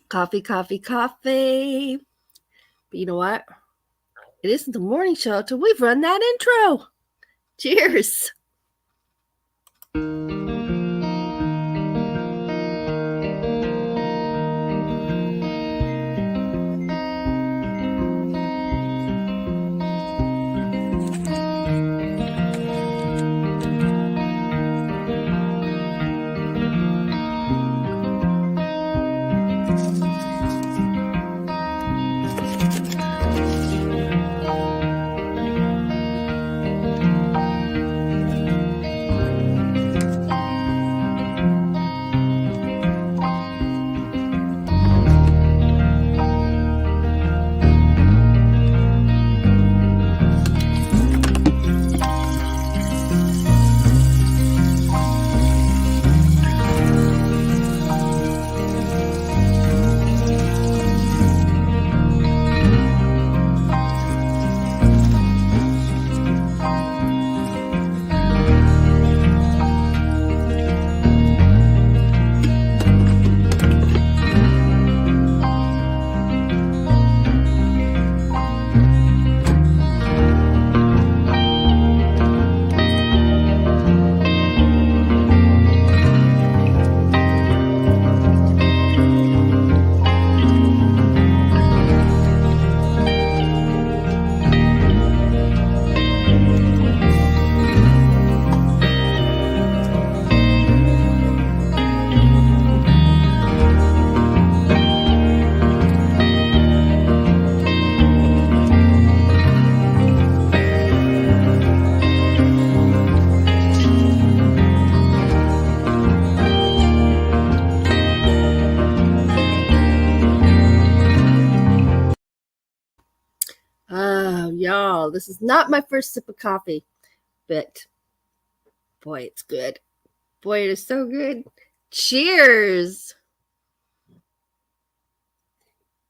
Coffee, coffee, coffee. But you know what? It isn't the morning show till we've run that intro. Cheers. Oh, y'all, this is not my first sip of coffee, but boy, it's good. Boy, it is so good. Cheers.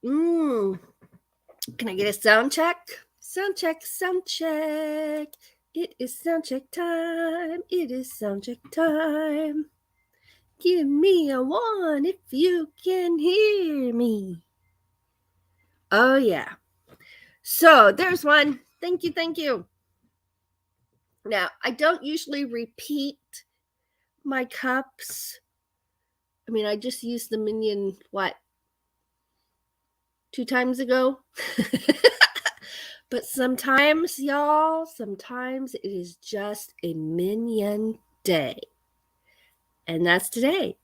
Can I get a sound check? Sound check, sound check. It is sound check time. It is sound check time. Give me a one if you can hear me. Oh, yeah. So there's one. Thank you, thank you. Now, I don't usually repeat my cups. I mean, I just used the Minion, 2 times ago? But sometimes, y'all, sometimes it is just a Minion day. And that's today.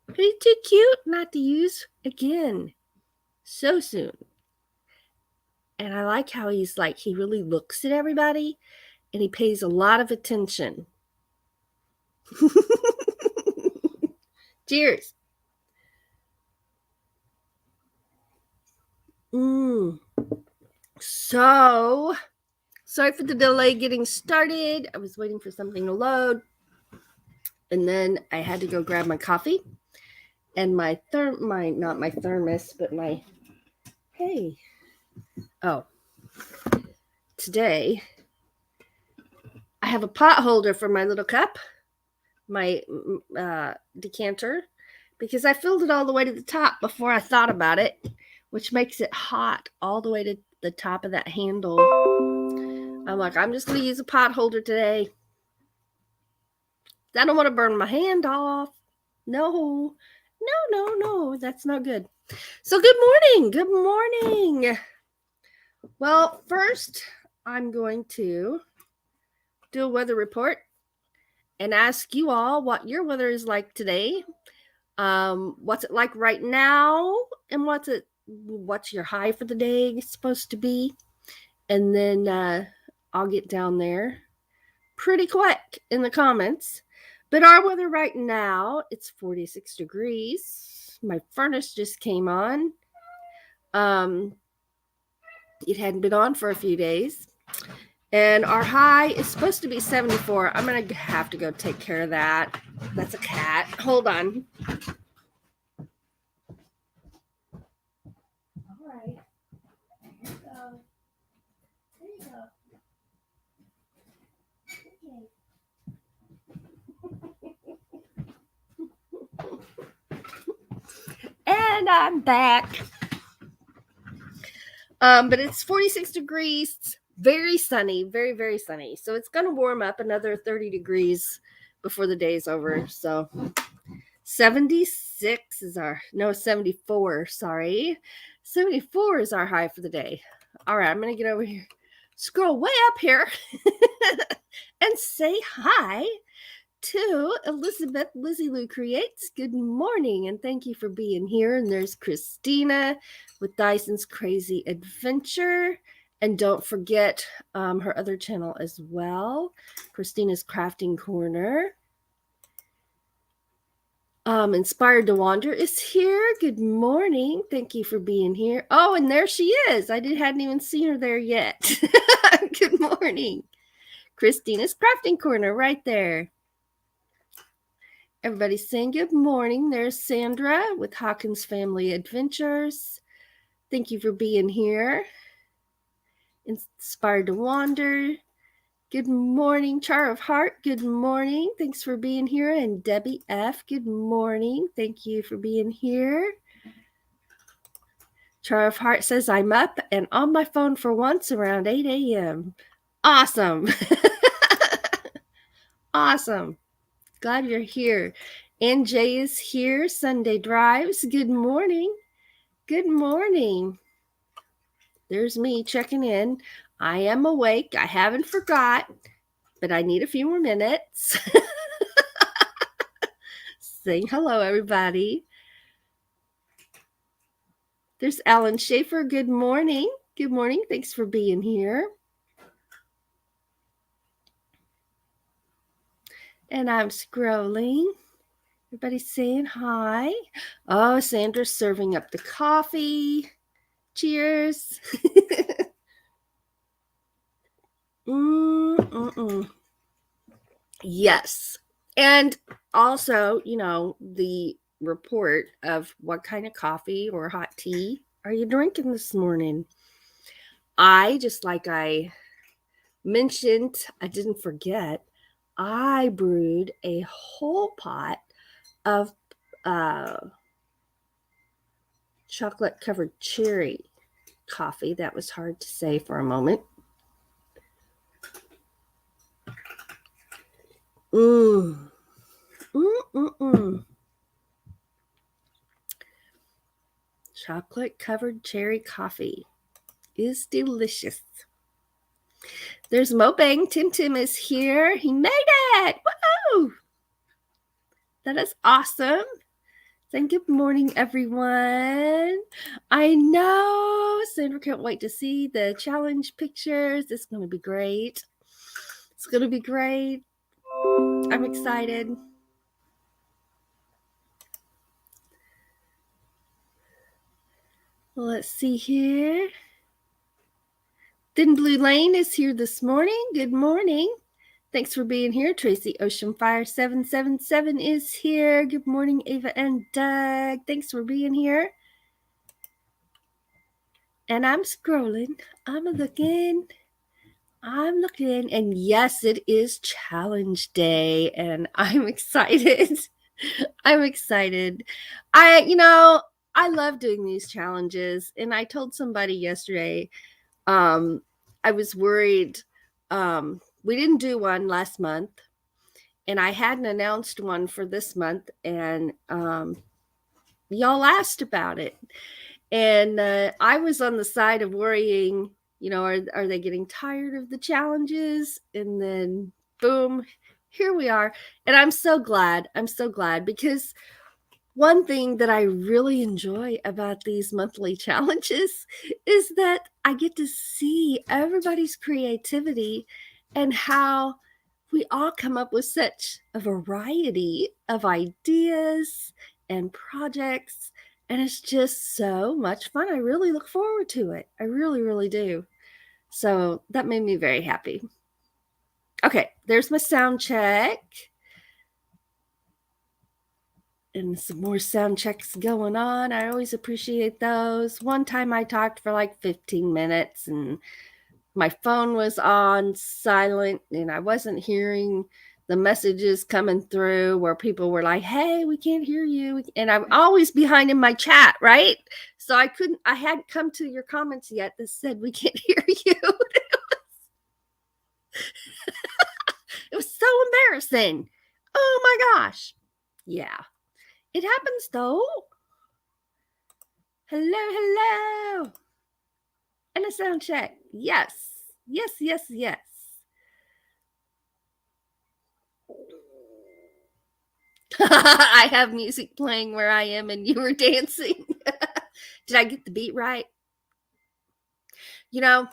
Pretty too cute not to use again so soon. And I like how he's like, he really looks at everybody and he pays a lot of attention. Cheers. So, sorry for the delay getting started. I was waiting for something to load. And then I had to go grab my coffee and not my thermos, but today I have a pot holder for my little cup, my decanter, because I filled it all the way to the top before I thought about it, which makes it hot all the way to the top of that handle. I'm like, I'm just going to use a pot holder today. I don't want to burn my hand off. No, that's not good. So good morning. Well, first, I'm going to do a weather report and ask you all what your weather is like today. What's it like right now, and what's your high for the day supposed to be? And then I'll get down there pretty quick in the comments. But our weather right now, it's 46 degrees. My furnace just came on. It hadn't been on for a few days. And our high is supposed to be 74. I'm going to have to go take care of that. That's a cat. Hold on. All right. Here you go. There you go. And I'm back. But it's 46 degrees, very sunny, very, very sunny. So it's going to warm up another 30 degrees before the day's over. So 76 is 74, sorry. 74 is our high for the day. All right, I'm going to get over here, scroll way up here and say hi to Elizabeth Lizzie Lou Creates. Good morning and thank you for being here. And there's Christina with Dyson's Crazy Adventure. And don't forget her other channel as well, Christina's Crafting Corner. Inspired to Wander is here. Good morning. Thank you for being here. Oh, and there she is. Hadn't even seen her there yet. Good morning. Christina's Crafting Corner right there. Everybody's saying good morning. There's Sandra with Hawkins Family Adventures. Thank you for being here. Inspired to Wander. Good morning, Char of Heart. Good morning. Thanks for being here. And Debbie F. Good morning. Thank you for being here. Char of Heart says, I'm up and on my phone for once around 8 a.m. Awesome. Awesome. Glad you're here. And Jay is here. Sunday Drives. Good morning. Good morning. There's me checking in. I am awake. I haven't forgot, but I need a few more minutes. Saying hello, everybody. There's Alan Schaefer. Good morning. Good morning. Thanks for being here. And I'm scrolling. Everybody's saying hi. Oh, Sandra's serving up the coffee. Cheers. Yes. And also, the report of what kind of coffee or hot tea are you drinking this morning? Just like I mentioned, I didn't forget, I brewed a whole pot of chocolate covered cherry coffee. That was hard to say for a moment. Chocolate covered cherry coffee is delicious. There's Mobang. Tim is here. He made it. Woo! That is awesome. Saying good morning, everyone. I know Sandra can't wait to see the challenge pictures. It's going to be great. It's going to be great. I'm excited. Let's see here. Thin Blue Lane is here this morning. Good morning. Thanks for being here. Tracy Oceanfire 777 is here. Good morning, Ava and Doug. Thanks for being here. And I'm scrolling. I'm looking. And yes, it is challenge day. And I'm excited. I'm excited. I love doing these challenges. And I told somebody yesterday, I was worried. We didn't do one last month, and I hadn't announced one for this month, and y'all asked about it. And I was on the side of worrying, are they getting tired of the challenges? And then boom, here we are. And I'm so glad. Because one thing that I really enjoy about these monthly challenges is that I get to see everybody's creativity and how we all come up with such a variety of ideas and projects. And it's just so much fun. I really look forward to it. I really, really do. So that made me very happy. Okay, there's my sound check. And some more sound checks going on. I always appreciate those. One time I talked for like 15 minutes and my phone was on silent and I wasn't hearing the messages coming through where people were like, "Hey, we can't hear you," and I'm always behind in my chat, right? So I hadn't come to your comments yet that said we can't hear you. It was so embarrassing. Oh my gosh. Yeah. It happens though. Hello, hello. And a sound check. Yes. Yes, yes, yes. I have music playing where I am and you were dancing. Did I get the beat right? You know,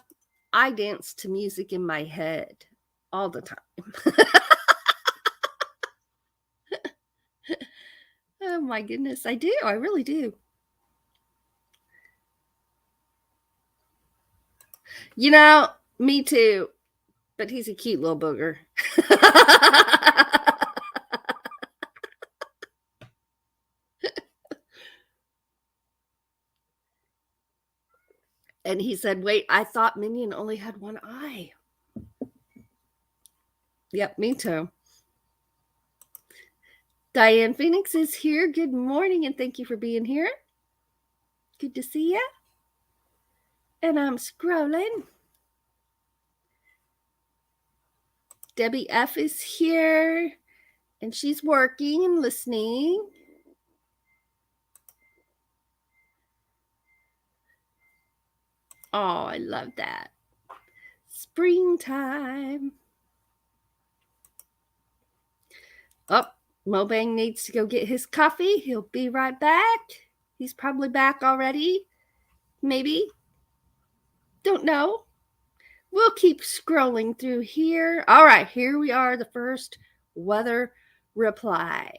I dance to music in my head all the time. Oh my goodness, I do. I really do. You know, me too. But he's a cute little booger. And he said, "Wait, I thought Minion only had one eye." Yep, me too. Diane Phoenix is here. Good morning, and thank you for being here. Good to see you. And I'm scrolling. Debbie F is here, and she's working and listening. Oh, I love that. Springtime. Oh, Mobang needs to go get his coffee. He'll be right back. He's probably back already. Maybe. Don't know. We'll keep scrolling through here. All right, here we are, the first weather reply.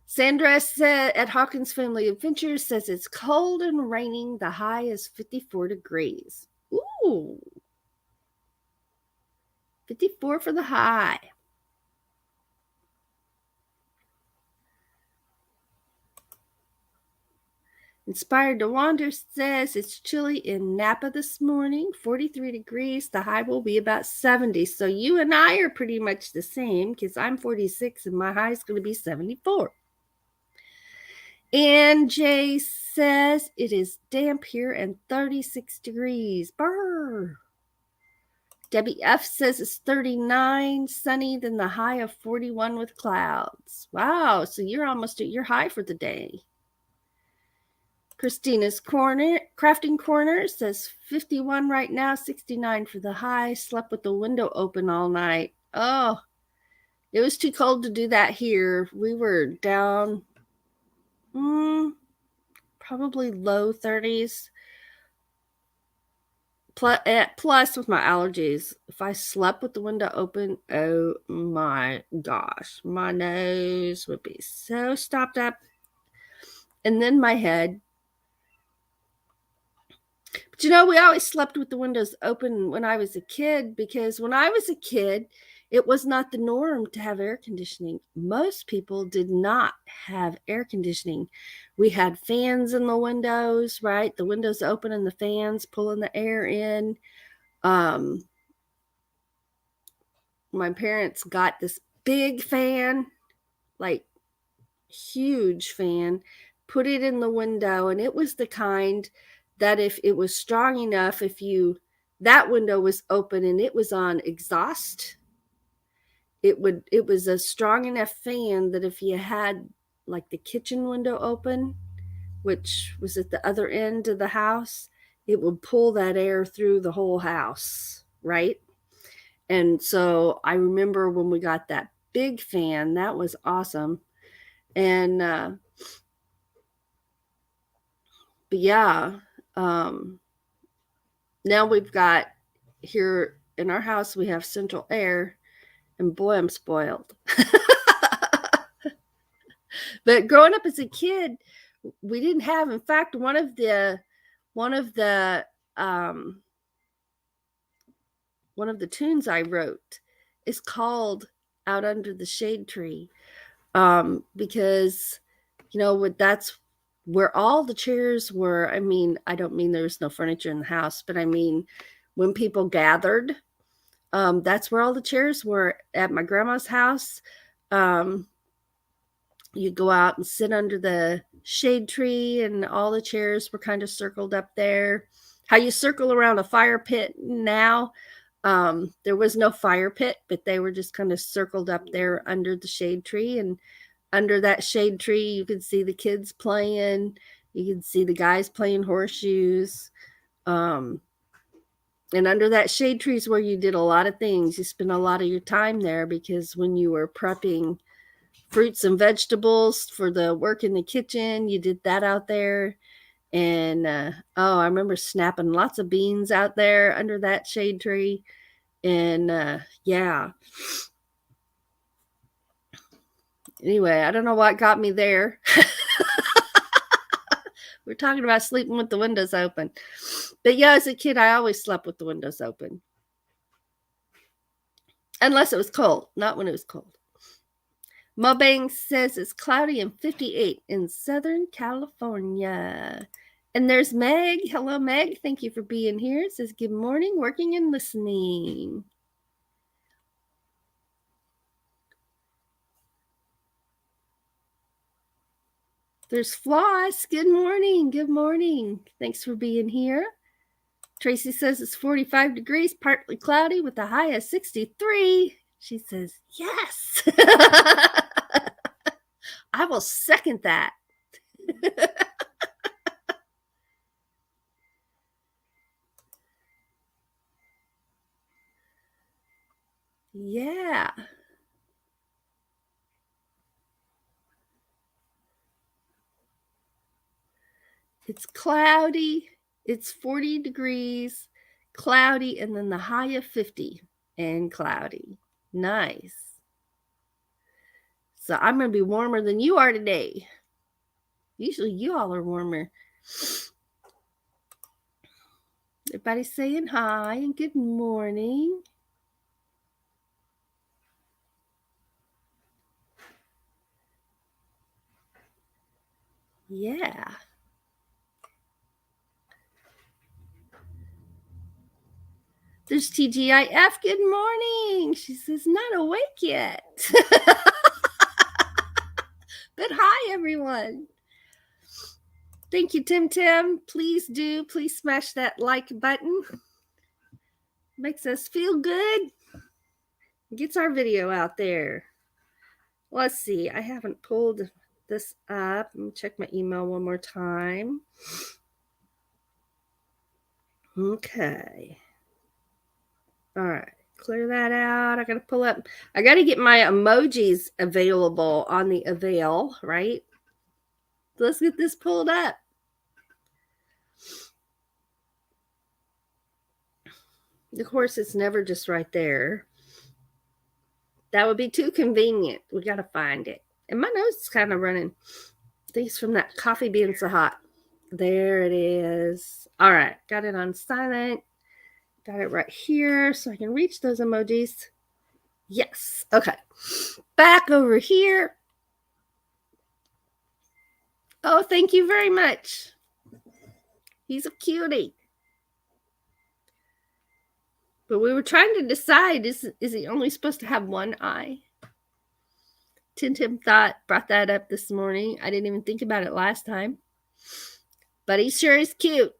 Sandra said at Hawkins Family Adventures says it's cold and raining. The high is 54 degrees. Ooh. 54 for the high. Inspired to Wander says it's chilly in Napa this morning, 43 degrees. The high will be about 70. So you and I are pretty much the same because I'm 46 and my high is going to be 74. And Jay says it is damp here and 36 degrees. Brr. Debbie F says it's 39, sunny, then the high of 41 with clouds. Wow, so you're almost at your high for the day. Christina's Crafting Corner says 51 right now, 69 for the high. Slept with the window open all night. Oh, it was too cold to do that here. We were down probably low 30s. Plus, with my allergies, if I slept with the window open, oh my gosh, my nose would be so stopped up. And then my head. But you know, we always slept with the windows open when I was a kid because when I was a kid, it was not the norm to have air conditioning. Most people did not have air conditioning. We had fans in the windows, right? The windows open and the fans pulling the air in. My parents got this big fan, like huge fan, put it in the window, and it was the kind that if it was strong enough, that window was open and it was on exhaust, it was a strong enough fan that if you had like the kitchen window open, which was at the other end of the house, it would pull that air through the whole house, right? And so I remember when we got that big fan, that was awesome. And but yeah, now we've got here in our house, we have central air, and boy, I'm spoiled. But growing up as a kid, we didn't have. In fact, one of the tunes I wrote is called "Out Under the Shade Tree," because that's where all the chairs were. I mean, I don't mean there was no furniture in the house, but I mean when people gathered, That's where all the chairs were at my grandma's house. You'd go out and sit under the shade tree, and all the chairs were kind of circled up there. How you circle around a fire pit now. There was no fire pit, but they were just kind of circled up there under the shade tree. And under that shade tree, you could see the kids playing. You could see the guys playing horseshoes. And under that shade tree is where you did a lot of things. You spent a lot of your time there because when you were prepping fruits and vegetables for the work in the kitchen, you did that out there. And I remember snapping lots of beans out there under that shade tree. And yeah. Anyway, I don't know what got me there. We're talking about sleeping with the windows open. But yeah, as a kid, I always slept with the windows open. Unless it was cold, not when it was cold. Mobang says it's cloudy and 58 in Southern California. And there's Meg. Hello, Meg. Thank you for being here. It says, good morning, working and listening. There's Floss. Good morning. Good morning. Thanks for being here. Tracy says it's 45 degrees, partly cloudy with a high of 63. She says, yes. I will second that. Yeah. It's cloudy. It's 40 degrees, cloudy, and then the high of 50 and cloudy. Nice. So I'm going to be warmer than you are today. Usually you all are warmer. Everybody's saying hi and good morning. Yeah. There's TGIF. Good morning. She says, not awake yet. But hi, everyone. Thank you, Tim Tim. Please smash that like button. Makes us feel good. Gets our video out there. Let's see. I haven't pulled this up. Let me check my email one more time. Okay. All right. Clear that out. I got to pull up. I got to get my emojis available on the Avail, right? Let's get this pulled up. Of course, it's never just right there. That would be too convenient. We got to find it. And my nose is kind of running. I think it's from that coffee being so hot. There it is. All right. Got it on silent. Got it right here so I can reach those emojis. Yes. Okay. Back over here. Oh, thank you very much. He's a cutie. But we were trying to decide, is he only supposed to have one eye? Tim Tim brought that up this morning. I didn't even think about it last time. But he sure is cute.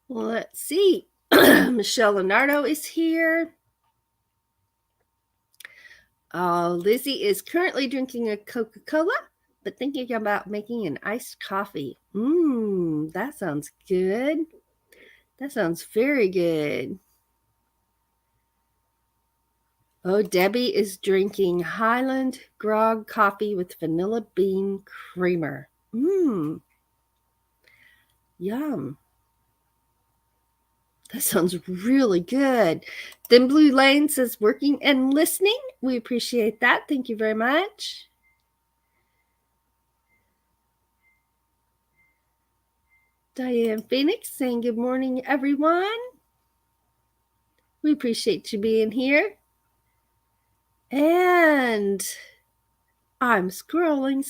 Let's see. Michelle Leonardo is here. Lizzie is currently drinking a Coca-Cola, but thinking about making an iced coffee. That sounds good. That sounds very good. Oh, Debbie is drinking Highland Grog coffee with vanilla bean creamer. Yum. That sounds really good. Then Blue Lane says working and listening. We appreciate that. Thank you very much. Diane Phoenix saying good morning, everyone. We appreciate you being here. And I'm scrolling.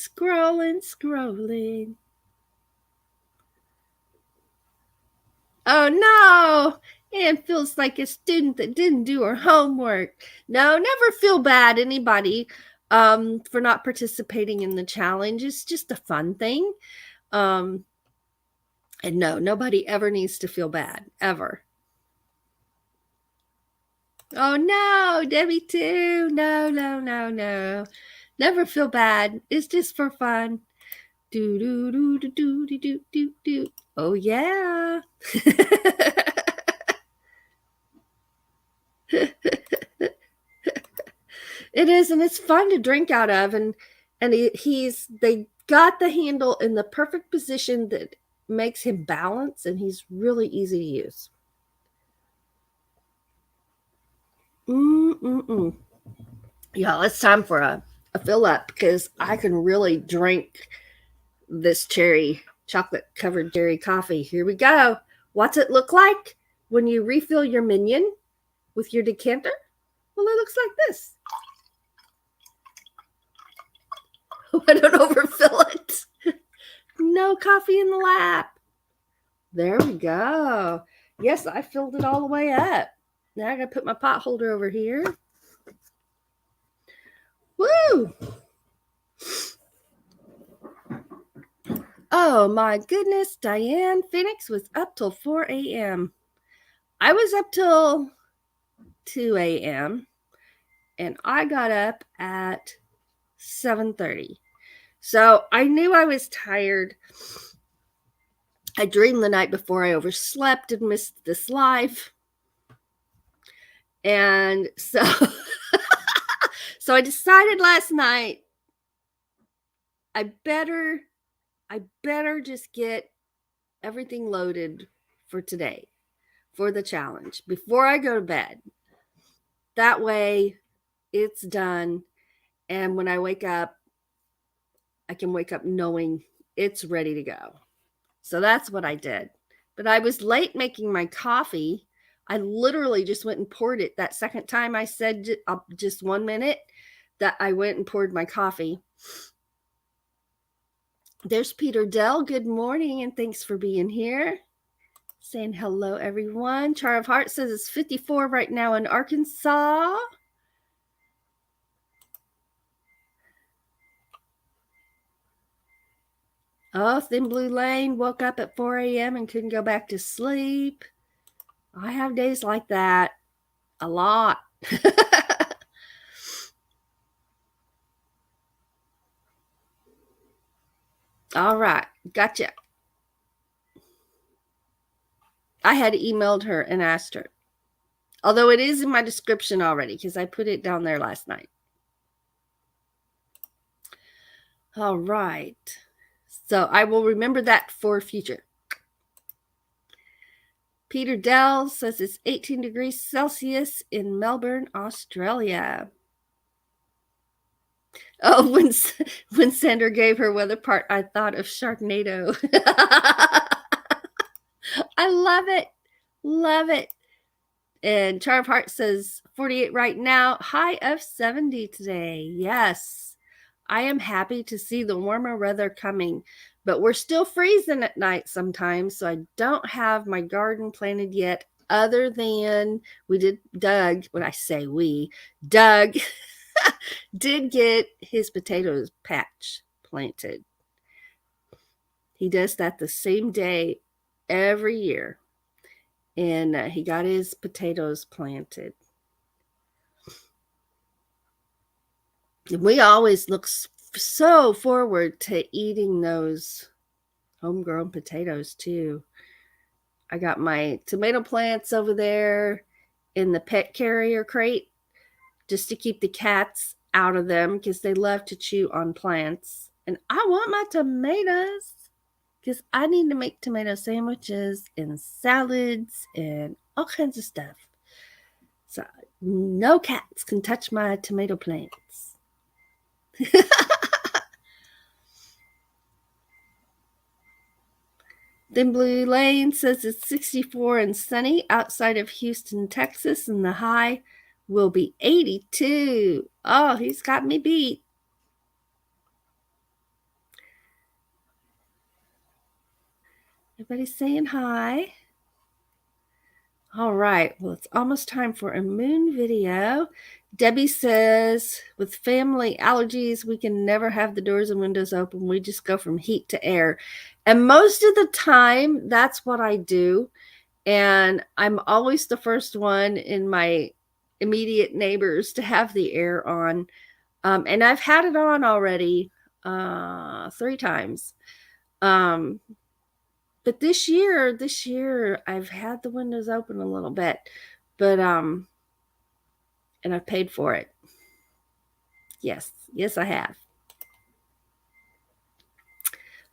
Oh no, Anne feels like a student that didn't do her homework. No, never feel bad, anybody, for not participating in the challenge. It's just a fun thing. And no, nobody ever needs to feel bad, ever. Oh no, Debbie too. No, no, no, no. Never feel bad. It's just for fun. Do do do do do do do do do. Oh yeah. It is, and it's fun to drink out of, and they got the handle in the perfect position that makes him balance, and he's really easy to use. Mm-mm-mm. Yeah, it's time for a fill up because I can really drink this cherry chocolate covered cherry coffee. Here we go. What's it look like when you refill your minion with your decanter? Well, it looks like this. I don't overfill it. No coffee in the lap. There we go. Yes, I filled it all the way up. Now I gotta put my pot holder over here. Woo! Oh my goodness, Diane Phoenix was up till 4 a.m. I was up till 2 a.m. and I got up at 7:30. So I knew I was tired. I dreamed the night before I overslept and missed this live. And so so I decided last night I better just get everything loaded for today, for the challenge, before I go to bed. That way it's done. And when I wake up, I can wake up knowing it's ready to go. So that's what I did. But I was late making my coffee. I literally just went and poured it. That second time I said just 1 minute, that I went and poured my coffee. There's Peter Dell. Good morning and thanks for being here. Saying hello, everyone. Char of Heart says it's 54 right now in Arkansas. Oh, Thin Blue Lane woke up at 4 a.m. and couldn't go back to sleep. I have days like that a lot. All right, gotcha. I had emailed her and asked her. Although it is in my description already because I put it down there last night. All right. So I will remember that for future. Peter Dell says it's 18 degrees Celsius in Melbourne, Australia. Oh, when Sandra gave her weather part, I thought of Sharknado. I love it. Love it. And Char of Heart says 48 right now, high of 70 today. Yes, I am happy to see the warmer weather coming, but we're still freezing at night sometimes. So I don't have my garden planted yet, other than Doug, when I say Doug did get his potatoes patch planted. He does that the same day every year. And he got his potatoes planted. We always look so forward to eating those homegrown potatoes too. I got my tomato plants over there in the pet carrier crate just to keep the cats out of them because they love to chew on plants. And I want my tomatoes because I need to make tomato sandwiches and salads and all kinds of stuff. So no cats can touch my tomato plants. Then Blue Lane says it's 64 and sunny outside of Houston, Texas, and the high will be 82. Oh, he's got me beat. Everybody's saying hi. All right. Well, it's almost time for a moon video. Debbie says, with family allergies, we can never have the doors and windows open. We just go from heat to air. And most of the time, that's what I do. And I'm always the first one in my immediate neighbors to have the air on. And I've had it on already 3 times. But this year I've had the windows open a little bit, but and I've paid for it. Yes, I have.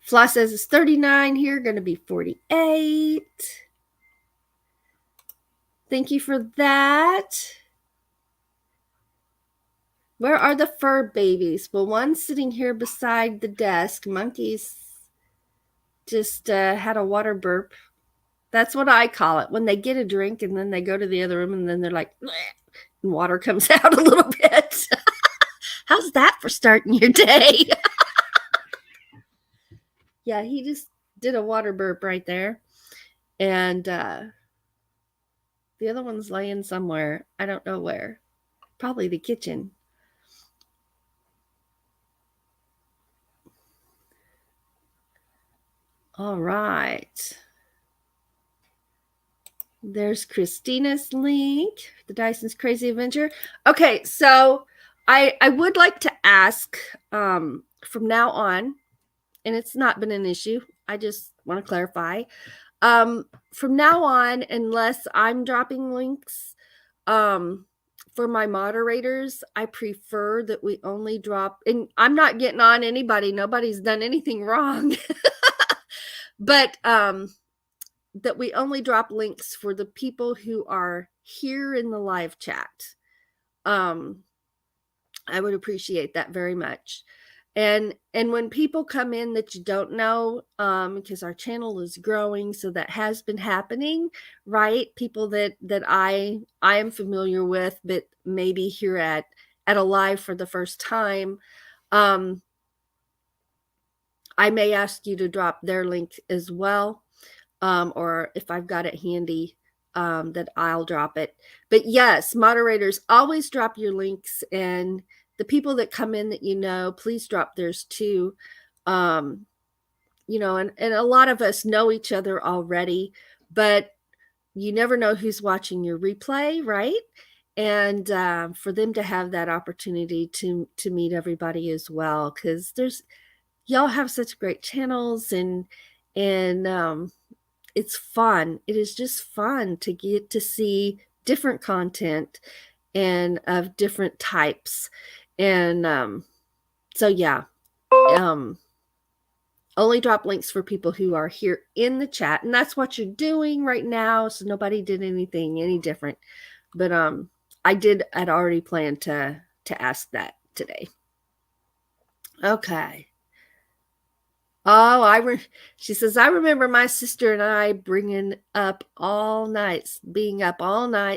Fla says it's 39 here, going to be 48. Thank you for that. Where are the fur babies? Well, one's sitting here beside the desk. Monkey's just had a water burp. That's what I call it. When they get a drink and then they go to the other room and then they're like, bleh, and water comes out a little bit. How's that for starting your day? Yeah, he just did a water burp right there. And the other one's laying somewhere. I don't know where. Probably the kitchen. All right. There's Christina's link, the Dyson's Crazy Adventure. Okay, so I would like to ask from now on, and it's not been an issue, I just want to clarify. From now on, unless I'm dropping links for my moderators, I prefer that we only drop, and I'm not getting on anybody, nobody's done anything wrong. But that we only drop links for the people who are here in the live chat. I would appreciate that very much. And when people come in that you don't know, because our channel is growing, so that has been happening, right? People that I am familiar with, but maybe here at a live for the first time, I may ask you to drop their link as well. Or if I've got it handy, that I'll drop it. But yes, moderators, always drop your links, and the people that come in that you know, please drop theirs too. And a lot of us know each other already, but you never know who's watching your replay, right? And for them to have that opportunity to meet everybody as well, because y'all have such great channels, and it's fun. It is just fun to get to see different content and of different types. And so yeah, only drop links for people who are here in the chat, and that's what you're doing right now. So nobody did anything any different, but I'd already planned to ask that today. Okay. Oh, she says, I remember my sister and I being up all night,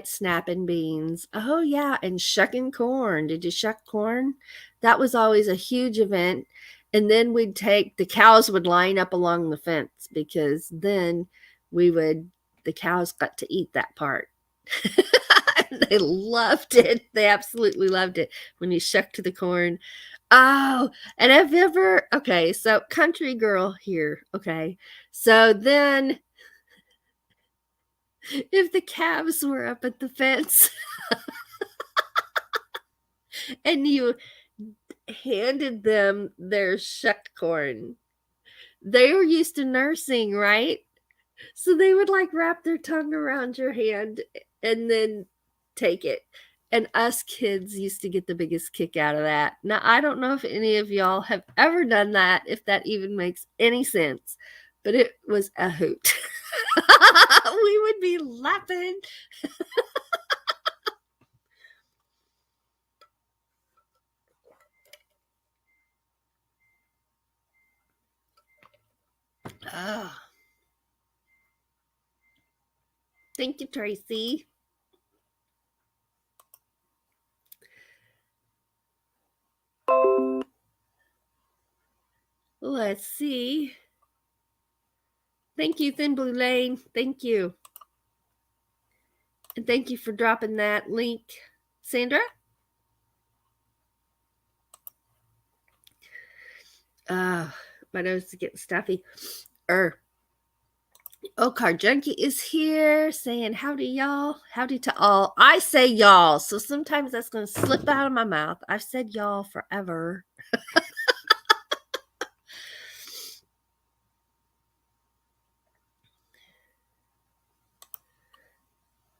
snapping beans. Oh, yeah, and shucking corn. Did you shuck corn? That was always a huge event. And then the cows would line up along the fence, because then the cows got to eat that part. They loved it. They absolutely loved it when you shucked the corn. Oh, and so country girl here. Okay. So then if the calves were up at the fence and you handed them their shucked corn, they were used to nursing, right? So they would like wrap their tongue around your hand and then take it. And us kids used to get the biggest kick out of that. Now, I don't know if any of y'all have ever done that, if that even makes any sense, but it was a hoot. We would be laughing. Oh. Thank you, Tracy. Let's see. Thank you, Thin Blue Lane. Thank you. And thank you for dropping that link, Sandra. My nose is getting stuffy. Car Junkie is here saying howdy, y'all. Howdy to all. I say y'all, so sometimes that's going to slip out of my mouth. I've said y'all forever.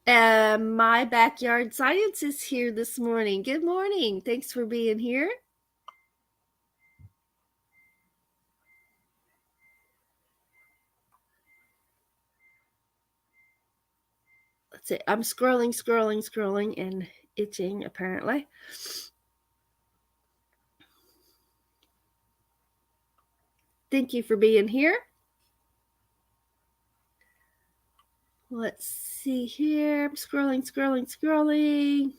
My backyard science is here this morning. Good morning. Thanks for being here. Let's see. I'm scrolling, and itching apparently. Thank you for being here. Let's see here. I'm scrolling.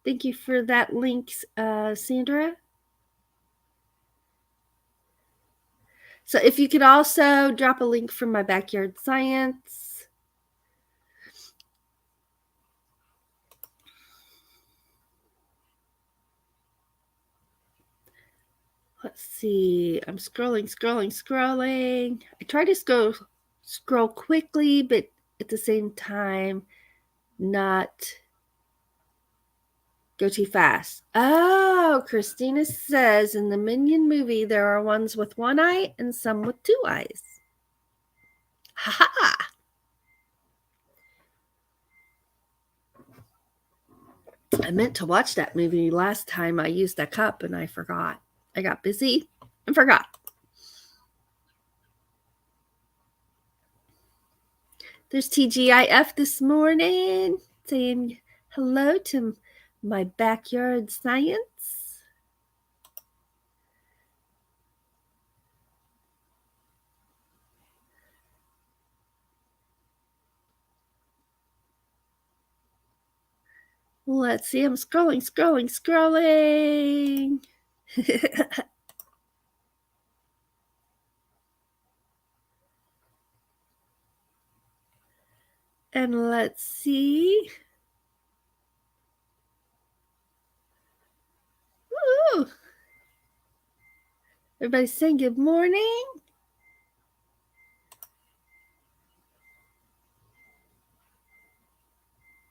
Thank you for that link, Sandra. So if you could also drop a link from my backyard science. Let's see. I'm scrolling. I try to scroll quickly, but at the same time, not go too fast. Oh, Christina says in the Minion movie, there are ones with one eye and some with two eyes. Ha ha! I meant to watch that movie last time I used a cup and I forgot. I got busy and forgot. There's TGIF this morning saying hello to my backyard science. Let's see. I'm scrolling. And let's see. Ooh. Everybody's saying good morning.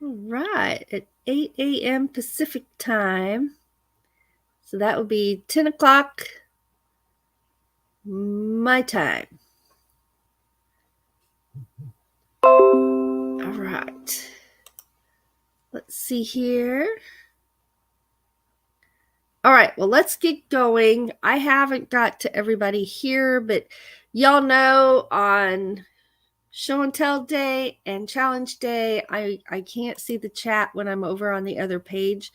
All right. At 8 a.m. Pacific time. So that would be 10 o'clock my time. All right. Let's see here. All right, well, let's get going. I haven't got to everybody here, but y'all know on Show and Tell Day and Challenge Day, I can't see the chat when I'm over on the other page.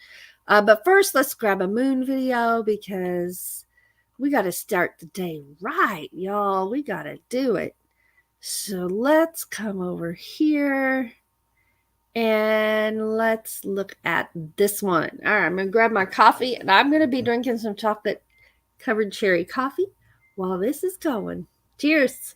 But first, let's grab a moon video because we got to start the day right, y'all. We got to do it. So let's come over here and let's look at this one. All right, I'm going to grab my coffee and I'm going to be drinking some chocolate covered cherry coffee while this is going. Cheers.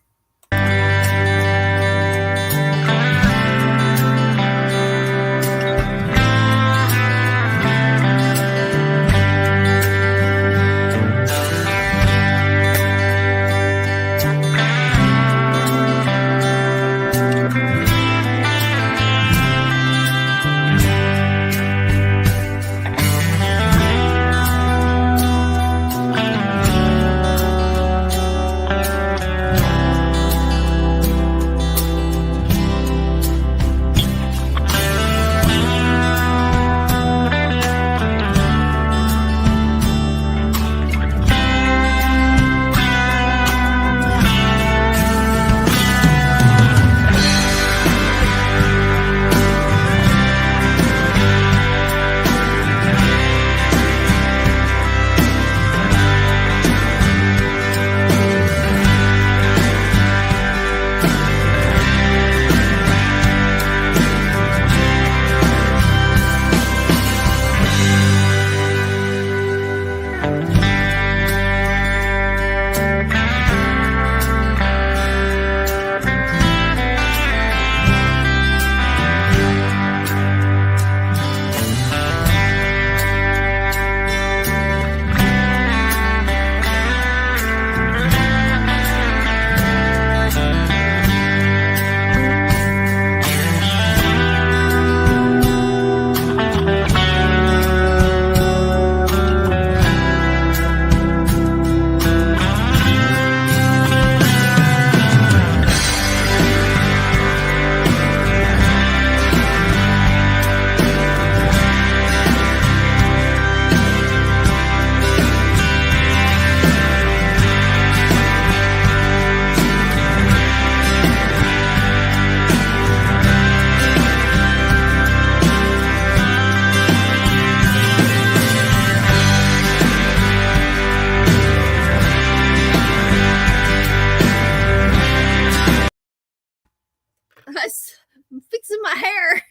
I'm fixing my hair.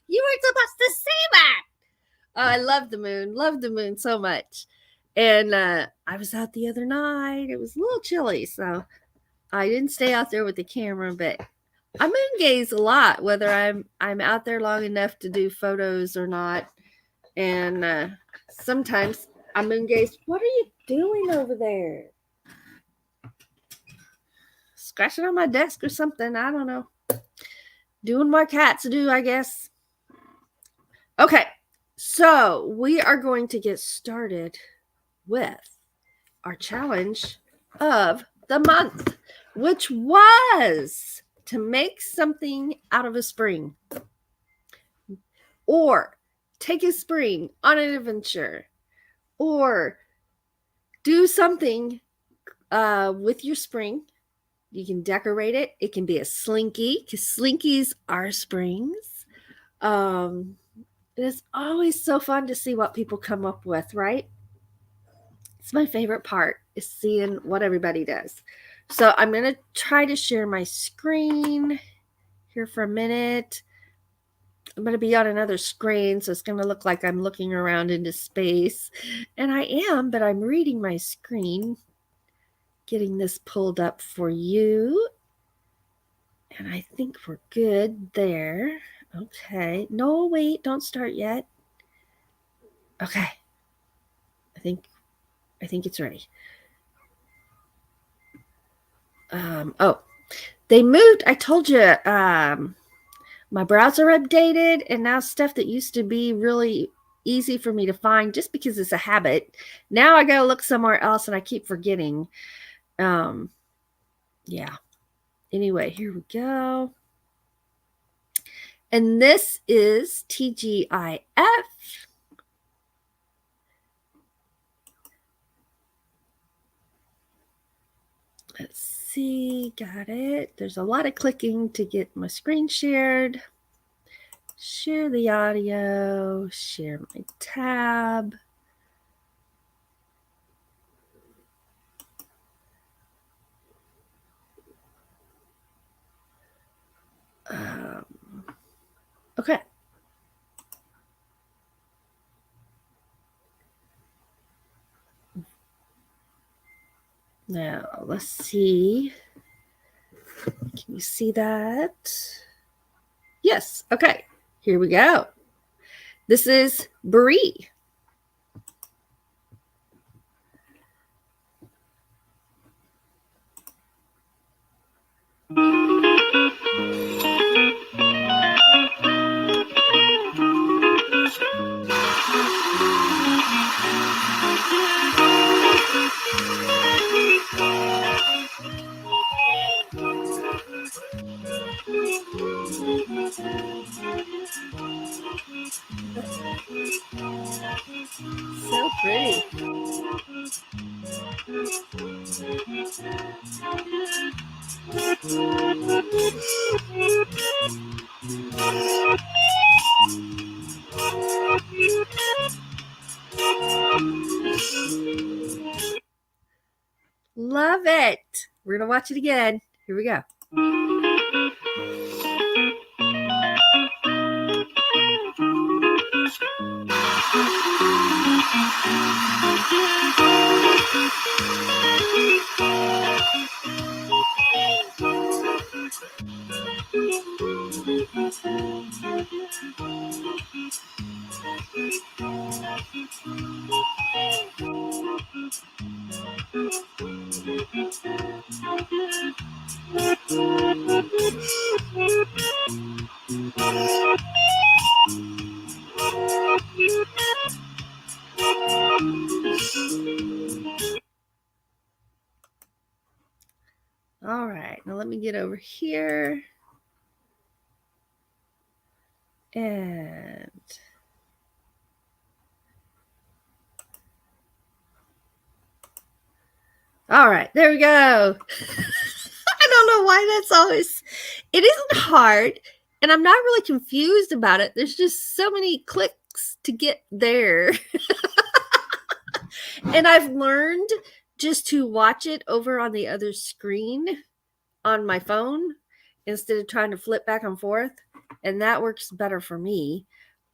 You weren't supposed to see that. Oh, I love the moon so much. And I was out the other night. It was a little chilly, so I didn't stay out there with the camera, but I moon gaze a lot, whether I'm out there long enough to do photos or not. And sometimes I moon gaze. What are you doing over there? Scratching on my desk or something. I don't know. Doing what cats do, I guess. Okay, so we are going to get started with our challenge of the month, which was to make something out of a spring or take a spring on an adventure or do something with your spring. You can decorate it. It can be a slinky because slinkies are springs. It's always so fun to see what people come up with, right? It's my favorite part is seeing what everybody does. So I'm going to try to share my screen here for a minute. I'm going to be on another screen, so it's going to look like I'm looking around into space. And I am, but I'm reading my screen, getting this pulled up for you. And I think we're good there. Okay. No, wait, don't start yet. Okay. I think it's ready. They moved. I told you my browser updated, and now stuff that used to be really easy for me to find just because it's a habit. Now I gotta look somewhere else, and I keep forgetting. Yeah. Anyway, here we go. And this is TGIF. Let's see, got it. There's a lot of clicking to get my screen shared. Share the audio, share my tab. Okay. Now, let's see. Can you see that? Yes. Okay. Here we go. This is Brie. So pretty. Love it. We're going to watch it again. Here we go. All right, now let me get over here. And all right, there we go. I don't know why that's always, it isn't hard, and I'm not really confused about it. There's just so many clicks to get there. And I've learned just to watch it over on the other screen on my phone instead of trying to flip back and forth. And that works better for me.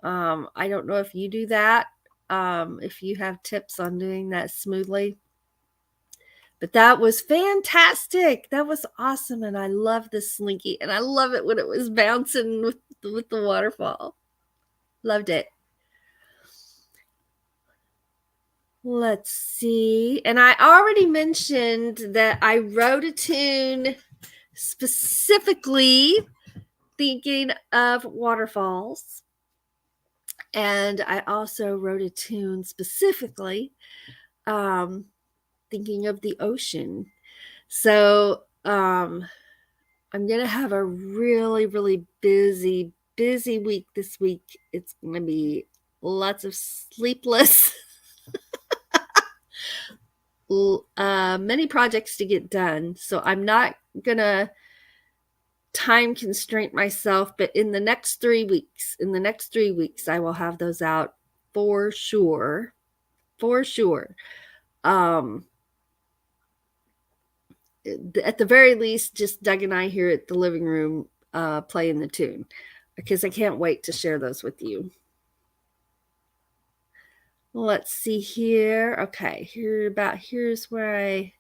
I don't know if you do that, if you have tips on doing that smoothly. But that was fantastic. That was awesome. And I love the slinky. And I love it when it was bouncing with the waterfall. Loved it. Let's see. And I already mentioned that I wrote a tune specifically thinking of waterfalls. And I also wrote a tune specifically thinking of the ocean. So I'm going to have a really, really busy week this week. It's going to be lots of sleepless, many projects to get done. So I'm not going to time constraint myself, but in the next 3 weeks, I will have those out for sure. At the very least, just Doug and I here at the living room playing the tune, because I can't wait to share those with you. Let's see here. Okay, here's where I...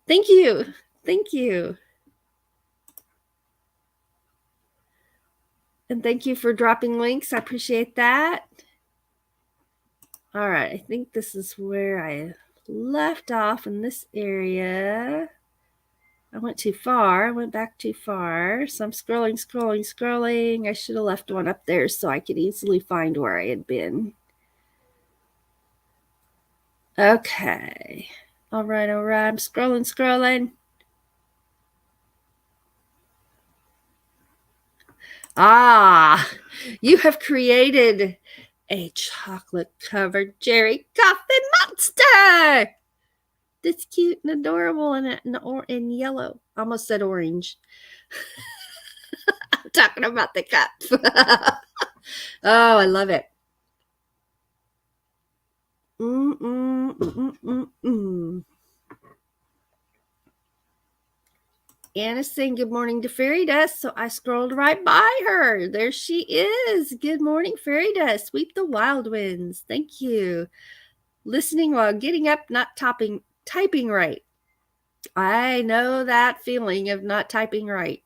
Thank you. And thank you for dropping links. I appreciate that. All right, I think this is where I left off in this area. I went too far. I went back too far. So I'm scrolling. I should have left one up there so I could easily find where I had been. Okay. All right. I'm scrolling. Ah, you have created a chocolate-covered Jerry Coffin monster. That's cute and adorable and yellow. I almost said orange. I'm talking about the cup. Oh, I love it. Anna's saying good morning to Fairy Dust, so I scrolled right by her. There she is. Good morning, Fairy Dust. Sweep the wild winds. Thank you. Listening while getting up, not typing right. I know that feeling of not typing right.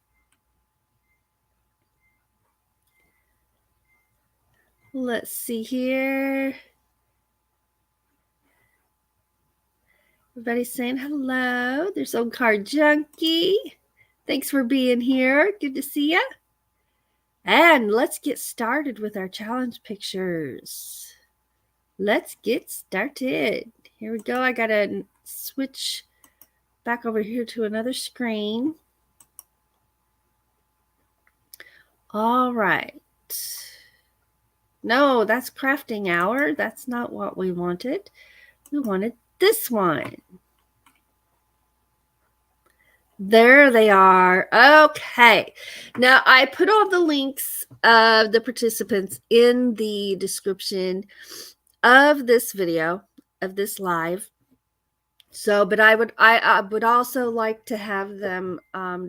Let's see here. Everybody's saying hello. There's Old Car Junkie. Thanks for being here. Good to see you. And let's get started with our challenge pictures. Let's get started. Here we go. I got to switch back over here to another screen. All right. No, that's crafting hour. That's not what we wanted. We wanted this one. There they are. Okay. Now I put all the links of the participants in the description of this video, of this live. So, but I would also like to have them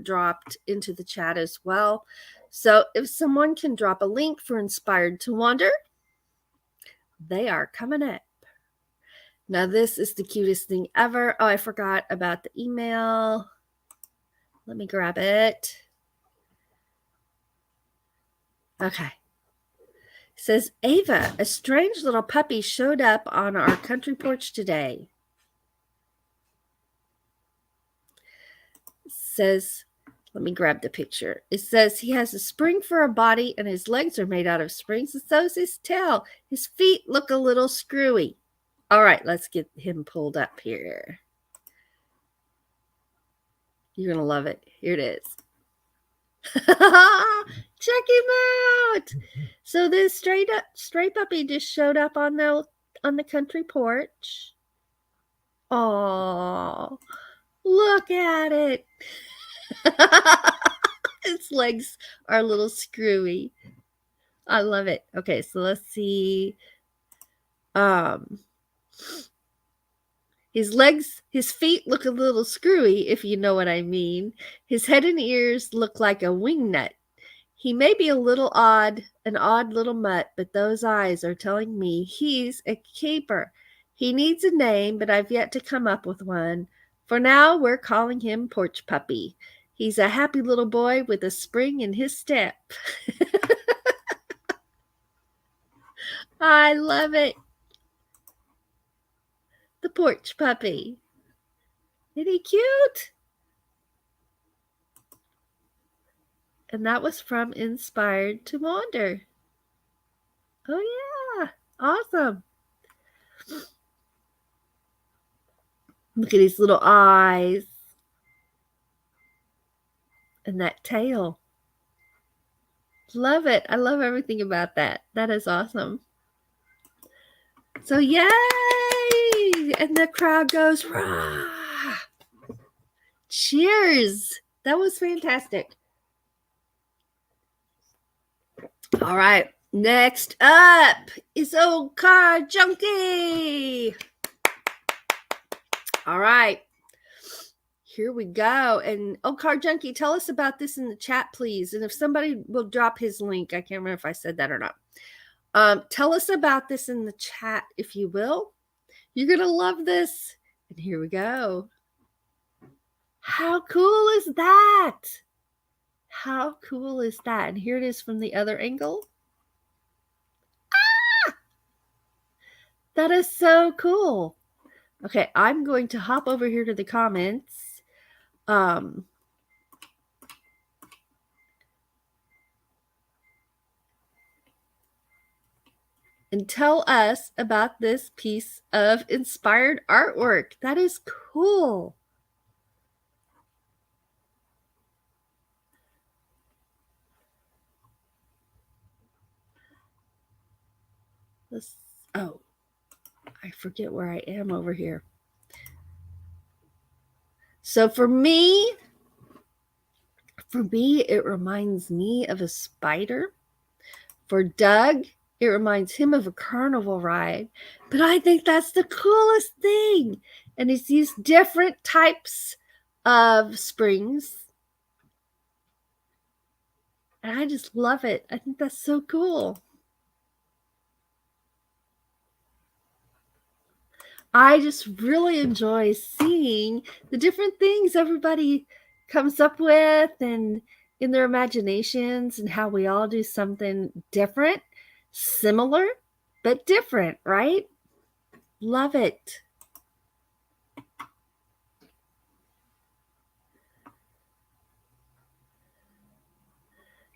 dropped into the chat as well. So if someone can drop a link for Inspired to Wander, they are coming up. Now this is the cutest thing ever. Oh, I forgot about the email. Let me grab it. Okay. It says, Ava, a strange little puppy showed up on our country porch today. It says, let me grab the picture. It says he has a spring for a body and his legs are made out of springs, and so's his tail. His feet look a little screwy. All right, let's get him pulled up here. You're going to love it. Here it is. Check him out. So this stray puppy just showed up on the country porch. Oh, look at it. Its legs are a little screwy. I love it. Okay, so let's see. His feet look a little screwy, if you know what I mean. His head and ears look like a wingnut. He may be a little odd, an odd little mutt, but those eyes are telling me he's a keeper. He needs a name, but I've yet to come up with one. For now, we're calling him Porch Puppy. He's a happy little boy with a spring in his step. I love it. The Porch Puppy. Isn't he cute? And that was from Inspired to Wander. Oh, yeah. Awesome. Look at his little eyes. And that tail. Love it. I love everything about that. That is awesome. So, yay! And the crowd goes, rah! Cheers. That was fantastic. All right. Next up is Old Car Junkie. All right. Here we go. And Old Car Junkie, tell us about this in the chat, please. And if somebody will drop his link, I can't remember if I said that or not. Tell us about this in the chat, if you will. You're going to love this. And here we go. How cool is that? How cool is that? And here it is from the other angle. Ah! That is so cool. Okay, I'm going to hop over here to the comments. And tell us about this piece of inspired artwork. That is cool. Oh, I forget where I am over here. So for me, it reminds me of a spider. For Doug, it reminds him of a carnival ride. But I think that's the coolest thing. And it's these different types of springs. And I just love it. I think that's so cool. I just really enjoy seeing the different things everybody comes up with and in their imaginations, and how we all do something different, similar, but different, right? Love it.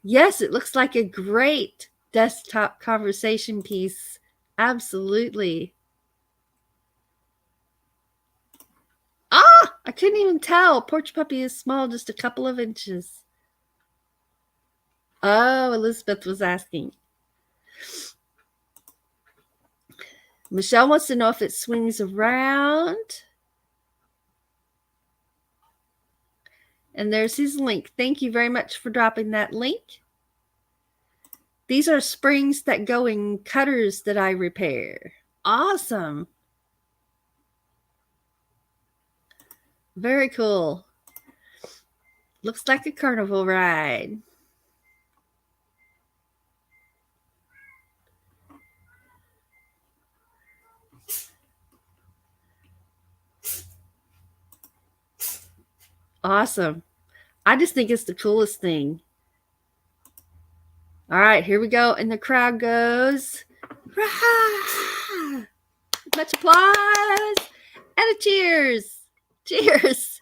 Yes, it looks like a great desktop conversation piece. Absolutely. Ah, I couldn't even tell. Porch Puppy is small, just a couple of inches. Oh, Elizabeth was asking. Michelle wants to know if it swings around. And there's his link. Thank you very much for dropping that link. These are springs that go in cutters that I repair. Awesome. Very cool. Looks like a carnival ride. Awesome. I just think it's the coolest thing. All right, here we go. And the crowd goes, rah! Much applause and a cheers. Cheers.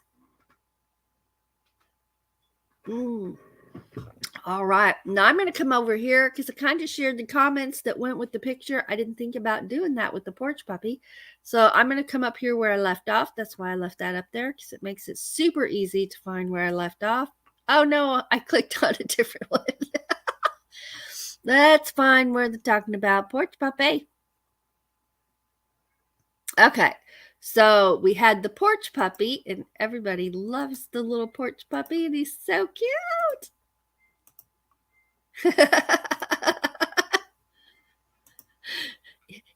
All right. Now I'm going to come over here because I kind of shared the comments that went with the picture. I didn't think about doing that with the Porch Puppy. So I'm going to come up here where I left off. That's why I left that up there, because it makes it super easy to find where I left off. Oh, no, I clicked on a different one. That's fine. We're talking about Porch Puppy. Okay. So we had the Porch Puppy, and everybody loves the little Porch Puppy, and he's so cute.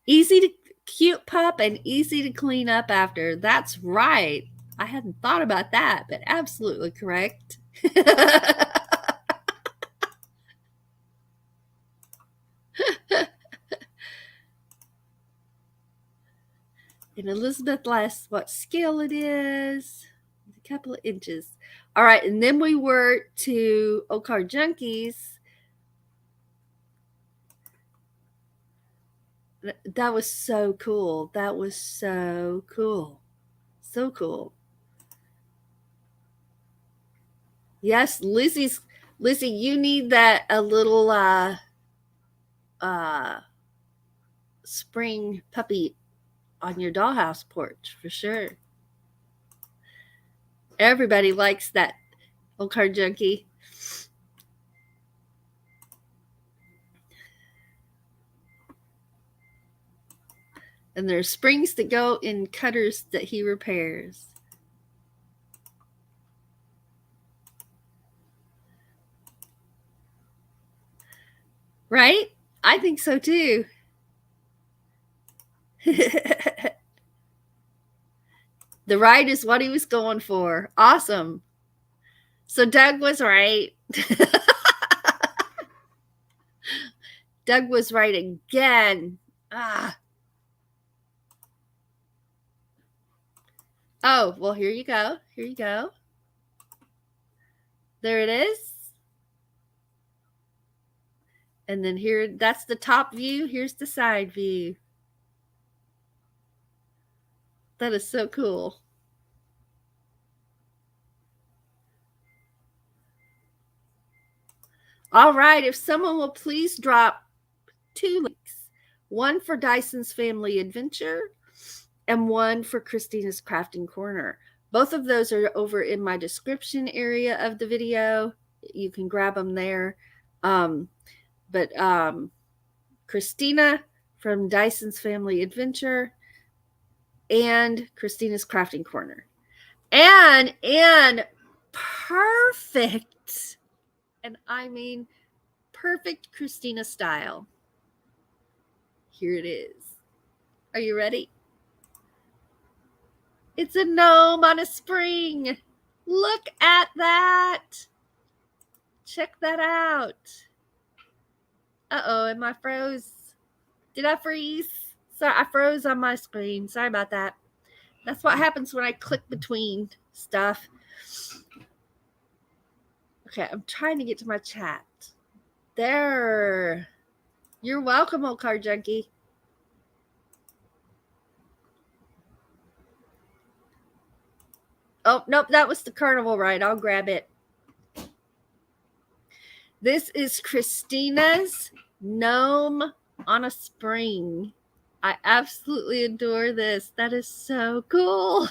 Easy to cute pup and easy to clean up after. That's right. I hadn't thought about that, but absolutely correct. And Elizabeth asked what scale it is. A couple of inches. All right, and then we were to Okar Junkies. That was so cool. That was so cool. So cool. Yes, Lizzie, you need that a little spring puppy on your dollhouse porch for sure. Everybody likes that Okar Junkie. And there's springs that go in cutters that he repairs. Right? I think so too. The ride is what he was going for. Awesome. So Doug was right. Doug was right again. Oh, well, here you go. Here you go. There it is. And then here, that's the top view. Here's the side view. That is so cool. All right, if someone will please drop 2 links, one for Dyson's Family Adventure and one for Christina's Crafting Corner. Both of those are over in my description area of the video. You can grab them there. But Christina from Dyson's Family Adventure and Christina's Crafting Corner. And perfect, and I mean perfect Christina style. Here it is. Are you ready? It's a gnome on a spring. Look at that. Check that out. Uh-oh, am I froze? Did I freeze? Sorry, I froze on my screen. Sorry about that. That's what happens when I click between stuff. Okay, I'm trying to get to my chat. There. You're welcome, Okar Junkie. Oh, nope, that was the carnival ride. I'll grab it. This is Christina's gnome on a spring. I absolutely adore this. That is so cool.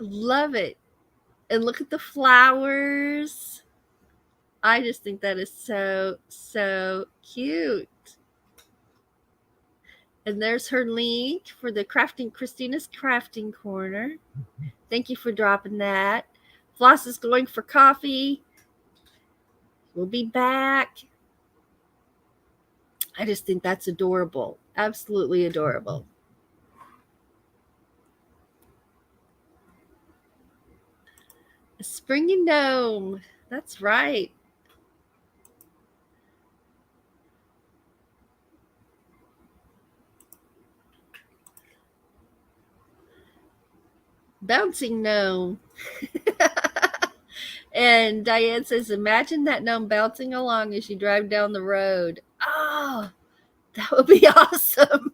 Love it. And look at the flowers. I just think that is so, so cute. And there's her link for the Christina's Crafting Corner. Thank you for dropping that. Floss is going for coffee. We'll be back. I just think that's adorable. Absolutely adorable. A springy gnome. That's right. Bouncing gnome. And Diane says, imagine that gnome bouncing along as you drive down the road. Oh, that would be awesome.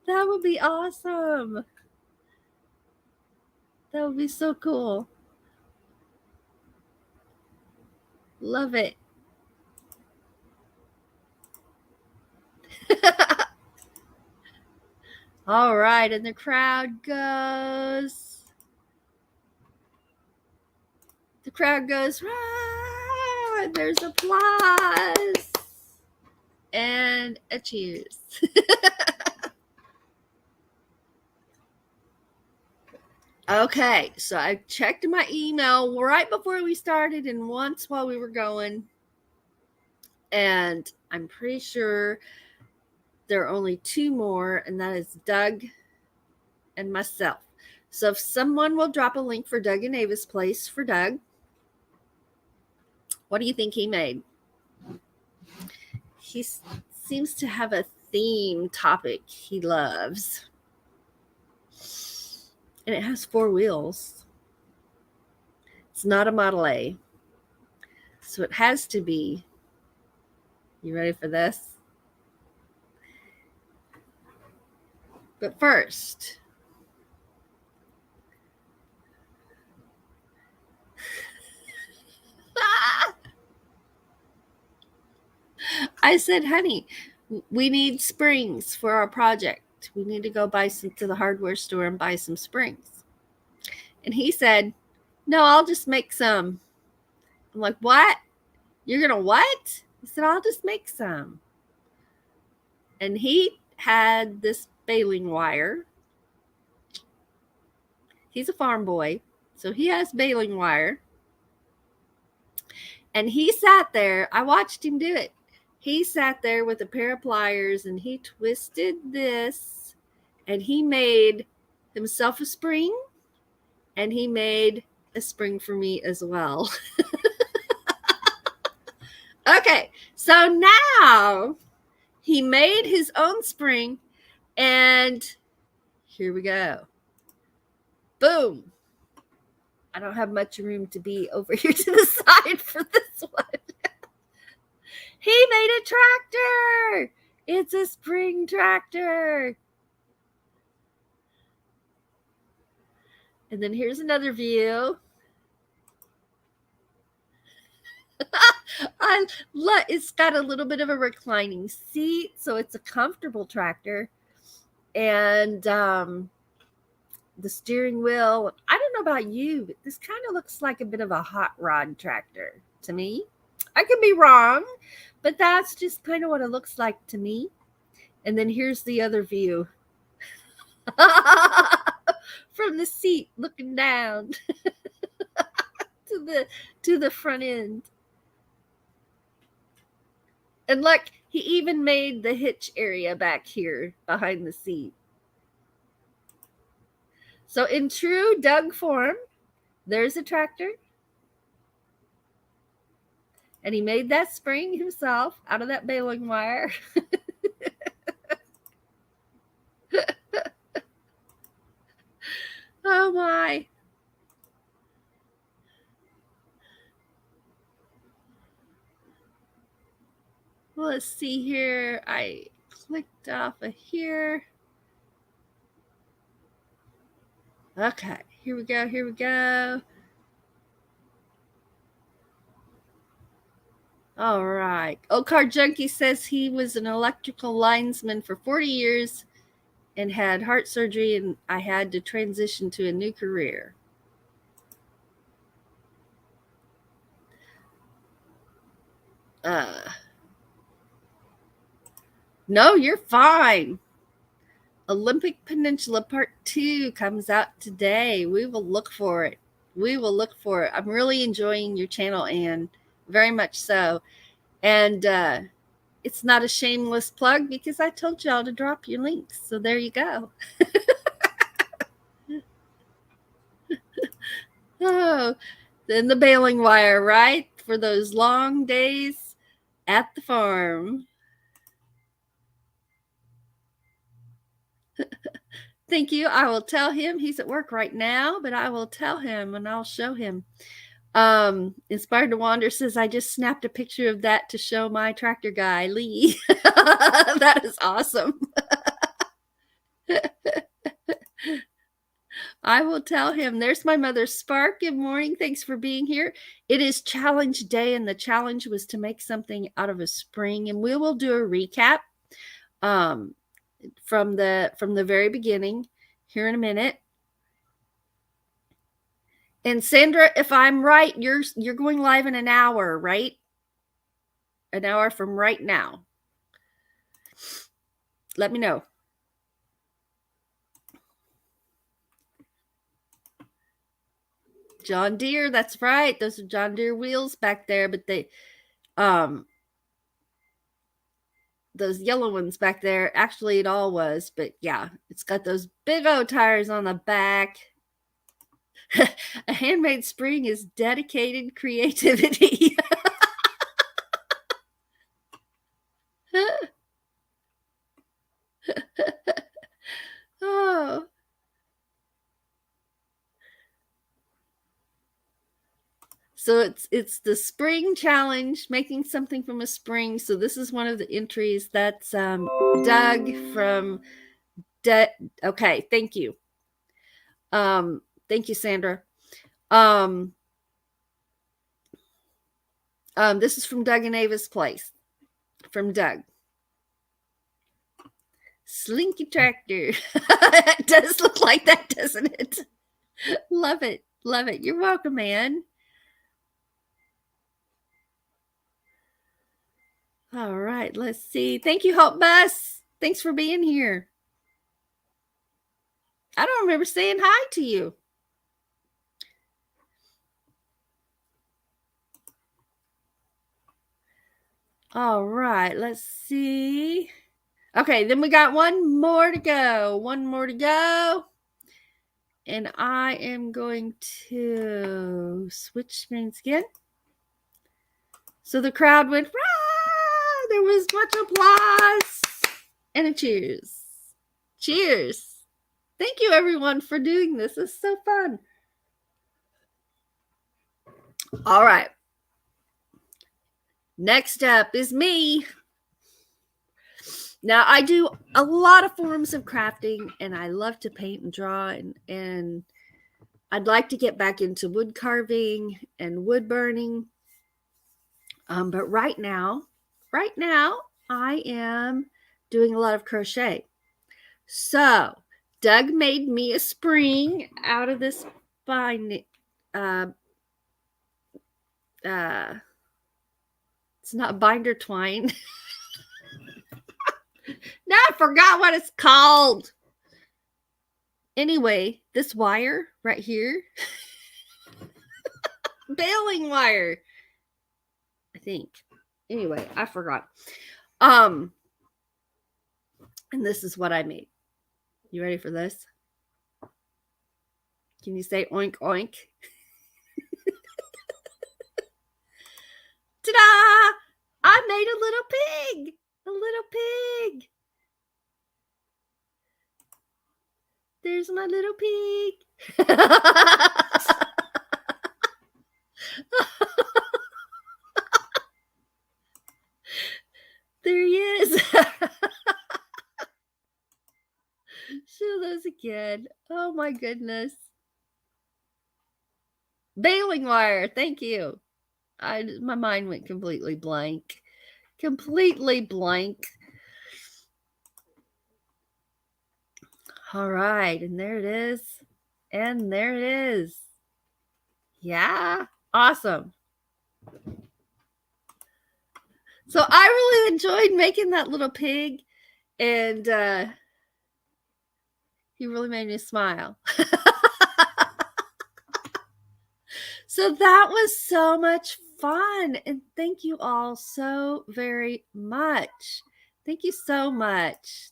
That would be awesome. That would be so cool. Love it. All right, and the crowd goes. The crowd goes, rah! And there's applause. And a cheers. Okay, so I checked my email right before we started and once while we were going. And I'm pretty sure there are only 2 more, and that is Doug and myself. So if someone will drop a link for Doug and Ava's place for Doug, what do you think he made? He seems to have a theme topic he loves. And it has 4 wheels. It's not a Model A. So it has to be. You ready for this? But first, I said, honey, we need springs for our project. We need to go to the hardware store and buy some springs. And he said, no, I'll just make some. I'm like, what? You're going to what? He said, I'll just make some. And he had this baling wire. He's a farm boy, so he has baling wire. And he sat there. I watched him do it. He sat there with a pair of pliers and he twisted this and he made himself a spring and he made a spring for me as well. Okay, so now he made his own spring and here we go. Boom. I don't have much room to be over here to the side for this one. He made a tractor. It's a spring tractor. And then here's another view. It's got a little bit of a reclining seat, so it's a comfortable tractor. And the steering wheel, I don't know about you, but this kind of looks like a bit of a hot rod tractor to me. I could be wrong, but that's just kind of what it looks like to me. And then here's the other view. From the seat looking down to the front end. And look, he even made the hitch area back here behind the seat. So in true Doug form, there's a tractor. And he made that spring himself out of that baling wire. Oh my. Well, let's see here. I clicked off of here. Okay, here we go. Here we go. All right. Old Car Junkie says he was an electrical linesman for 40 years and had heart surgery, and I had to transition to a new career. No, you're fine. Olympic Peninsula Part 2 comes out today. We will look for it. We will look for it. I'm really enjoying your channel, Anne. Very much so. And it's not a shameless plug because I told y'all to drop your links. So there you go. Oh, then the baling wire, right? For those long days at the farm. Thank you. I will tell him. He's at work right now, but I will tell him and I'll show him. Inspired to Wander says, I just snapped a picture of that to show my tractor guy, Lee. That is awesome. I will tell him. There's my mother, Spark. Good morning. Thanks for being here. It is challenge day, and the challenge was to make something out of a spring. And we will do a recap from the very beginning here in a minute. And Sandra, if I'm right, you're going live in an hour, right? An hour from right now. Let me know. John Deere, that's right. Those are John Deere wheels back there, but they those yellow ones back there. Actually, it all was, but yeah, it's got those big old tires on the back. A handmade spring is dedicated creativity. Oh. So it's the spring challenge, making something from a spring. So this is one of the entries. That's Doug from okay, thank you. Thank you, Sandra. This is from Doug and Ava's place. From Doug. Slinky tractor. It does look like that, doesn't it? Love it. Love it. You're welcome, man. All right, let's see. Thank you, Hope Bus. Thanks for being here. I don't remember saying hi to you. All right, let's see. Okay, then we got one more to go. One more to go. And I am going to switch screens again. So the crowd went, rah! There was much applause and a cheers. Cheers. Thank you, everyone, for doing this. It's so fun. All right. Next up is me. Now, I do a lot of forms of crafting, and I love to paint and draw, and I'd like to get back into wood carving and wood burning. But right now, I am doing a lot of crochet. So, Doug made me a spring out of this bind. It's not binder twine. Now I forgot what it's called. Anyway, this wire right here, baling wire, I think. Anyway, I forgot. And this is what I made. You ready for this? Can you say oink oink? Ta-da! I made a little pig. A little pig. There's my little pig. There he is. Show those again. Oh my goodness. Baling wire. Thank you. My mind went completely blank. Completely blank. All right. And there it is. And there it is. Yeah. Awesome. So I really enjoyed making that little pig. And he really made me smile. So that was so much fun. And thank you all so very much. Thank you so much.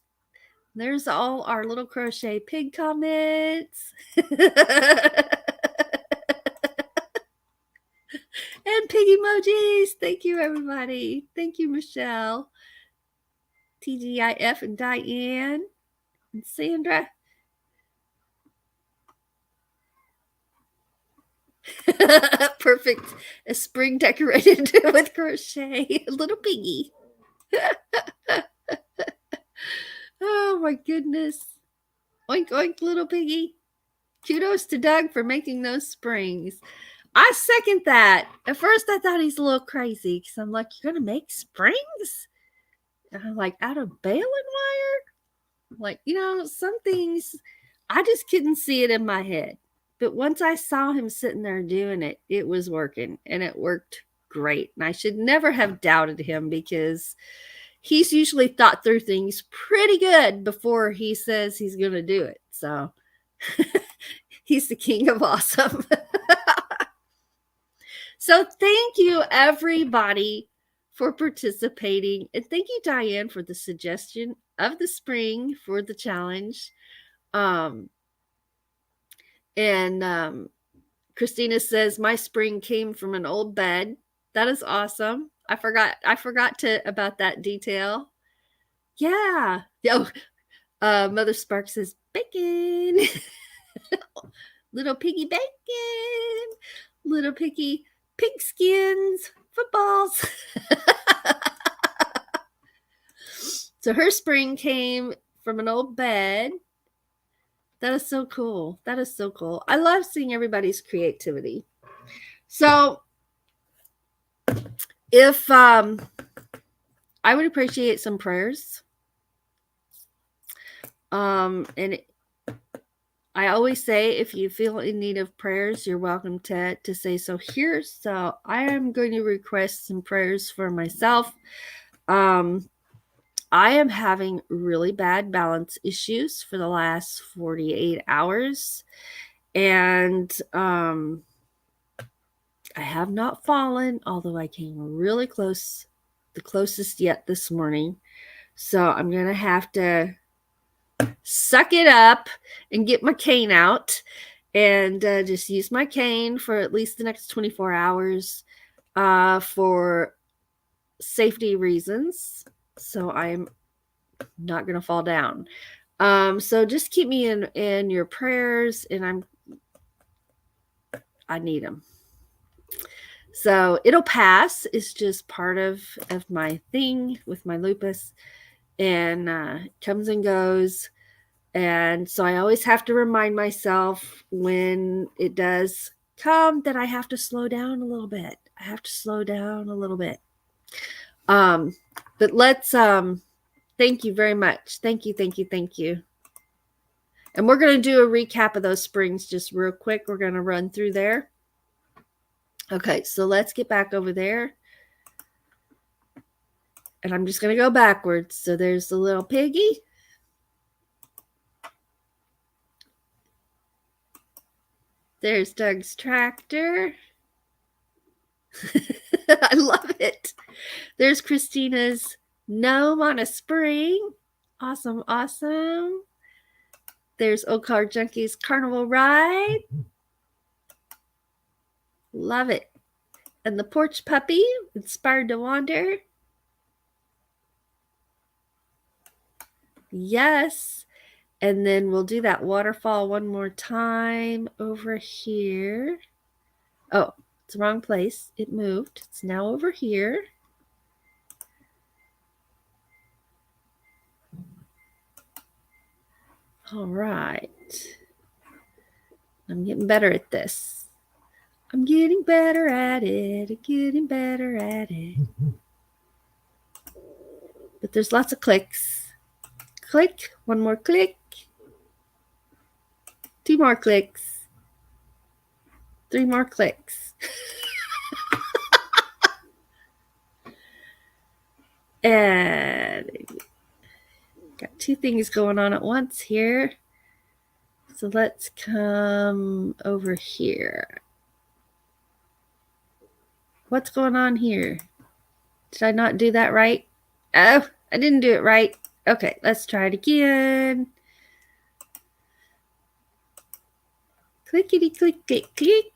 There's all our little crochet pig comments. And pig emojis. Thank you, everybody. Thank you, Michelle, TGIF, and Diane, and Sandra. Perfect. A spring decorated with crochet. A little piggy. Oh my goodness. Oink oink, little piggy. Kudos to Doug for making those springs. I second that. At first I thought he's a little crazy because I'm like, you're gonna make springs? And I'm like, out of baling wire? Like, some things I just couldn't see it in my head. But once I saw him sitting there doing it, it was working, and it worked great. And I should never have doubted him because he's usually thought through things pretty good before he says he's going to do it. So he's the king of awesome. So thank you, everybody, for participating. And thank you, Diane, for the suggestion of the spring for the challenge. And Christina says, my spring came from an old bed. That is awesome. I forgot about that detail. Yeah. Oh, Mother Spark says, bacon. Little piggy bacon. Little piggy pigskins. Footballs. So her spring came from an old bed. That is so cool. That is so cool. I love seeing everybody's creativity. So if I would appreciate some prayers. And I always say, if you feel in need of prayers, you're welcome to say so here. So I am going to request some prayers for myself. I am having really bad balance issues for the last 48 hours. And I have not fallen, although I came really close, the closest yet this morning. So I'm going to have to suck it up and get my cane out and just use my cane for at least the next 24 hours for safety reasons. So I'm not going to fall down. So just keep me in your prayers, and I need them. So it'll pass. It's just part of my thing with my lupus, and comes and goes. And so I always have to remind myself when it does come that I have to slow down a little bit. But let's thank you very much. Thank you. And we're going to do a recap of those springs just real quick. We're going to run through there. Okay, so let's get back over there. And I'm just going to go backwards. So there's the little piggy. There's Doug's tractor. I love it. There's Christina's gnome on a spring. Awesome. There's Old Car Junkie's carnival ride. Love it. And the porch puppy, inspired to wander. Yes. And then we'll do that waterfall one more time over here. Oh, it's the wrong place. It moved. It's now over here. All right. I'm getting better at this. I'm getting better at it. But there's lots of clicks. Click. One more click. 2 more clicks. 3 more clicks. And got 2 things going on at once here. So let's come over here. What's going on here? Did I not do that right? Oh, I didn't do it right. Okay, let's try it again. Clickety click click click.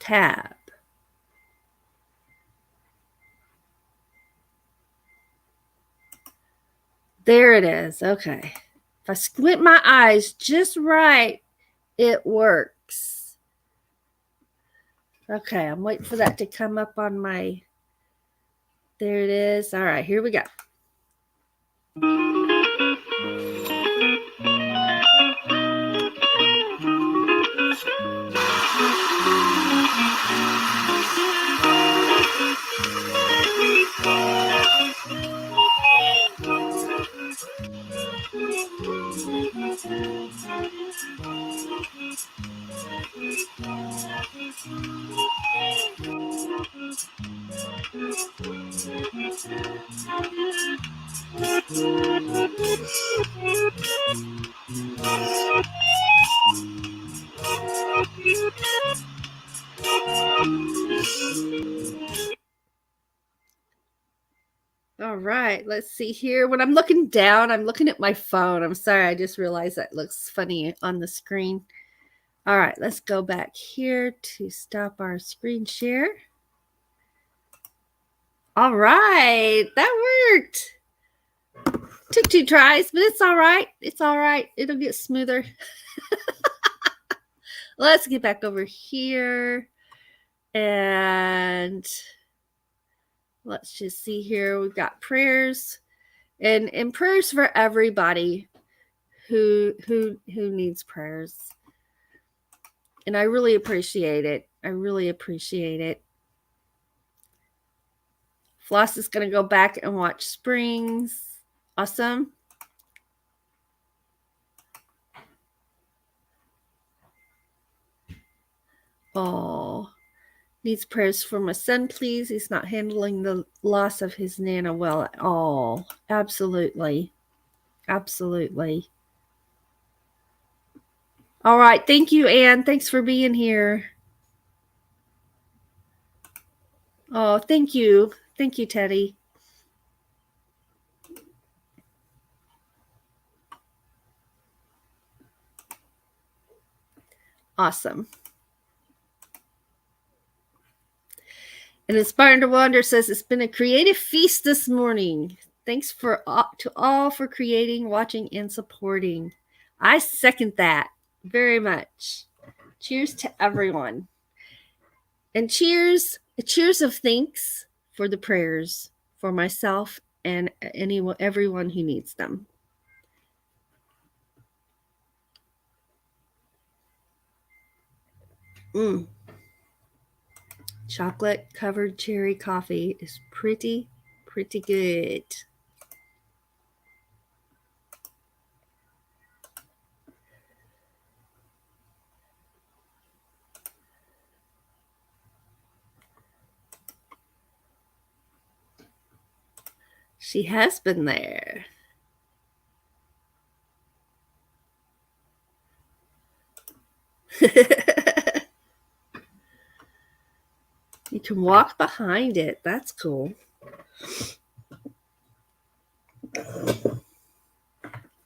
Tab. There it is. Okay. If I squint my eyes just right, it works. Okay, I'm waiting for that to come up on my... There it is. All right, here we go. right, let's see here. When I'm looking down, I'm looking at my phone. I'm sorry, I just realized that looks funny on the screen. All right, let's go back here to stop our screen share. All right, that worked. Took 2 tries, but it's all right. It's all right. It'll get smoother. Let's get back over here. And let's just see here. We've got prayers and prayers for everybody who needs prayers. And I really appreciate it. I really appreciate it. Floss is going to go back and watch Springs. Awesome. Oh, needs prayers for my son, please. He's not handling the loss of his Nana well at all. Absolutely. Absolutely. All right. Thank you, Anne. Thanks for being here. Oh, thank you. Thank you, Teddy. Awesome. And Inspired to Wander says, it's been a creative feast this morning. Thanks to all for creating, watching, and supporting. I second that very much. Cheers to everyone. And cheers of thanks for the prayers for myself and everyone who needs them. Chocolate covered cherry coffee is pretty good. She has been there. You can walk behind it. That's cool.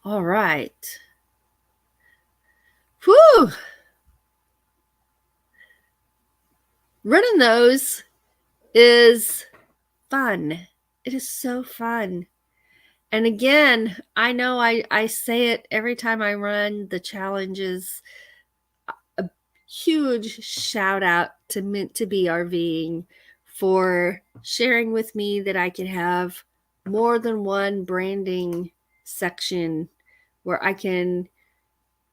All right. Whew. Running those is fun. It is so fun. And again, I know I say it every time I run the challenges. A huge shout out to Meant to Be RVing for sharing with me that I could have more than one branding section where I can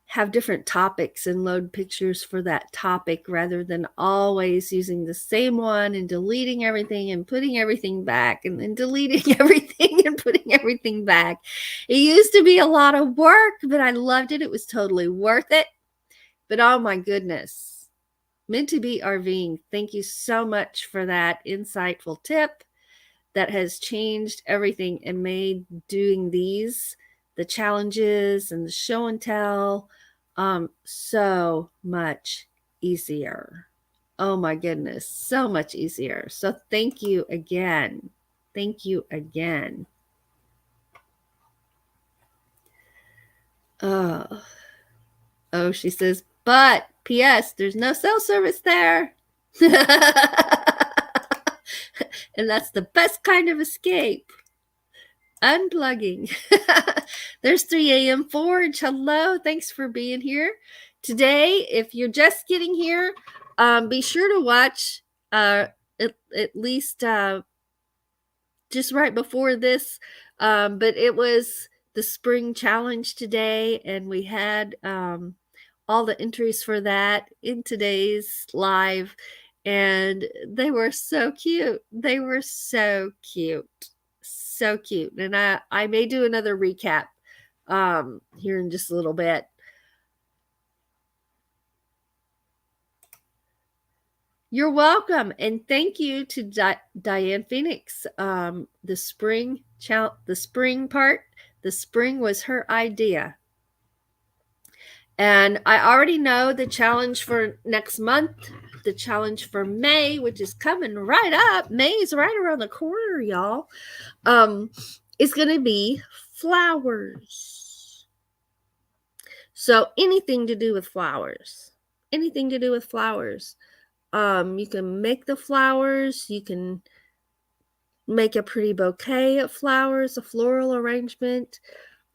have different topics and load pictures for that topic rather than always using the same one and deleting everything and putting everything back and then deleting everything and putting everything back. It used to be a lot of work, but I loved it. It was totally worth it. But oh my goodness, Meant to Be RVing, thank you so much for that insightful tip that has changed everything and made doing these, the challenges and the show and tell, so much easier. Oh my goodness, so much easier. So thank you again. Thank you again. Oh, she says, but P.S., there's no cell service there. And that's the best kind of escape. Unplugging. There's 3 a.m. Forge. Hello. Thanks for being here. Today, if you're just getting here, be sure to watch at least just right before this. But it was the spring challenge today, and we had all the entries for that in today's live, and they were so cute. They were so cute. So cute. And I may do another recap here in just a little bit. You're welcome. And thank you to Diane Phoenix. The spring part, the spring was her idea. And I already know the challenge for next month, the challenge for May, which is coming right up. May is right around the corner, y'all. is going to be flowers. So anything to do with flowers. Anything to do with flowers. You can make the flowers, you can make a pretty bouquet of flowers, a floral arrangement.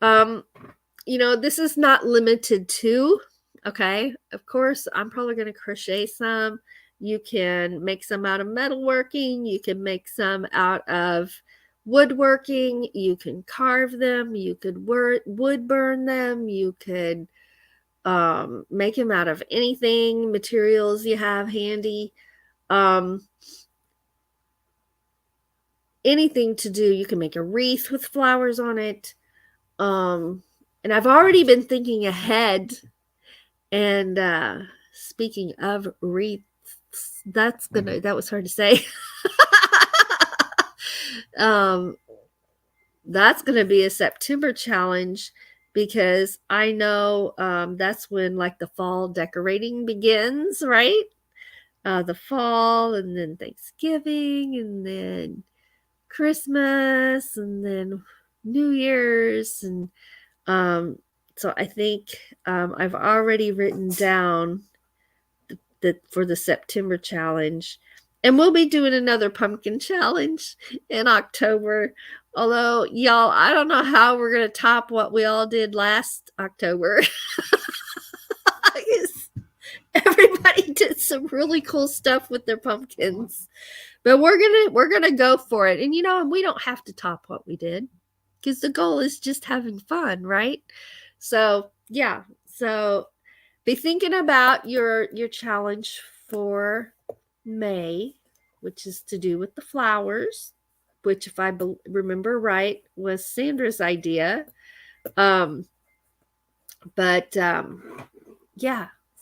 This is not limited to, okay? Of course, I'm probably going to crochet some. You can make some out of metalworking. You can make some out of woodworking. You can carve them. You could wood burn them. You could make them out of anything, materials you have handy. Anything to do. You can make a wreath with flowers on it. And I've already been thinking ahead. And speaking of wreaths, that was hard to say. That's gonna be a September challenge because I know that's when like the fall decorating begins, right? The fall, and then Thanksgiving, and then Christmas, and then New Year's, and so I think I've already written down for the September challenge. And we'll be doing another pumpkin challenge in October. Although, y'all, I don't know how we're going to top what we all did last October. Everybody did some really cool stuff with their pumpkins. But we're gonna go for it. And we don't have to top what we did, because the goal is just having fun, right? So yeah. So be thinking about your challenge for May, which is to do with the flowers, which, if I remember right, was Sandra's idea. Yeah,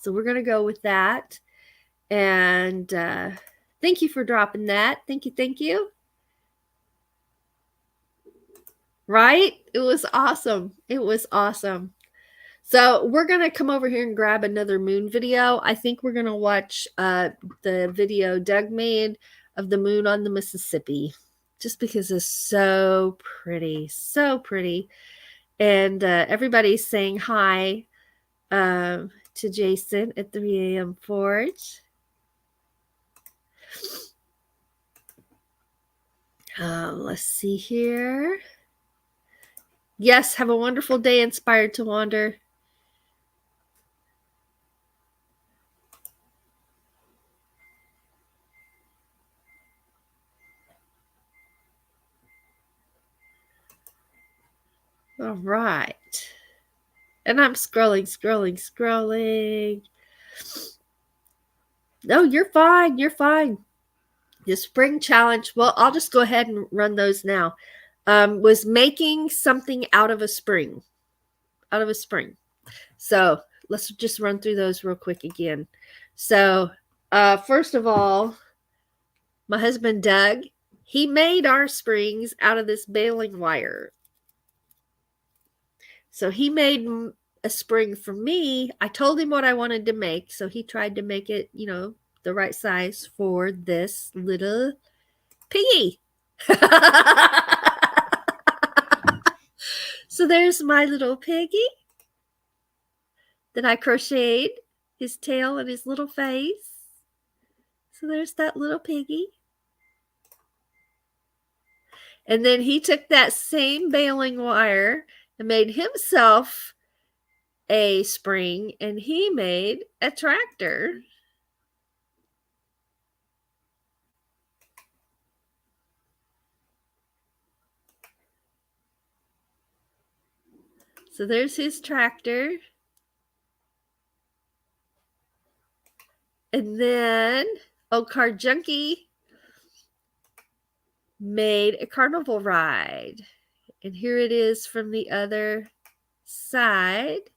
so we're going to go with that. And thank you for dropping that. Thank you. Right? It was awesome. So we're going to come over here and grab another moon video. I think we're going to watch the video Doug made of the moon on the Mississippi, just because it's so pretty. And everybody's saying hi to Jason at 3 a.m. Forge. Let's see here. Yes, have a wonderful day, Inspired to Wander. All right. And I'm scrolling. No, you're fine. The spring challenge, well, I'll just go ahead and run those now. Was making something out of a spring. So let's just run through those real quick again. So first of all, my husband Doug, he made our springs out of this baling wire. So he made a spring for me. I told him what I wanted to make, so he tried to make it, the right size for this little piggy. So there's my little piggy that I crocheted, his tail and his little face. So there's that little piggy. And then he took that same baling wire and made himself a spring, and he made a tractor. So there's his tractor. And then Old Car Junkie made a carnival ride. And here it is from the other side.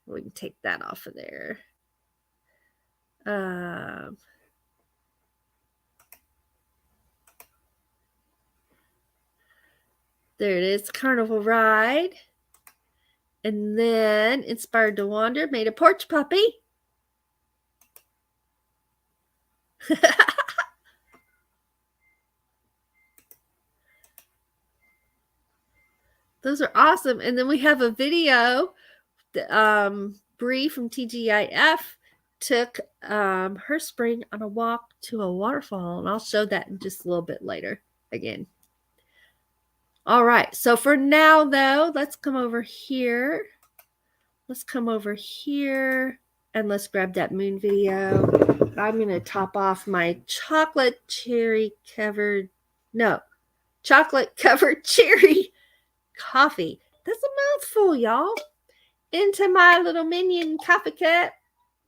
We can take that off of there. There it is, carnival ride. And then Inspired to Wander made a porch puppy. Those are awesome. And then we have a video. Bree from TGIF took her spring on a walk to a waterfall, and I'll show that in just a little bit later again. All right, so for now though, let's come over here. Let's come over here and let's grab that moon video. I'm going to top off my chocolate covered cherry coffee. That's a mouthful, y'all. Into my little minion coffee cup.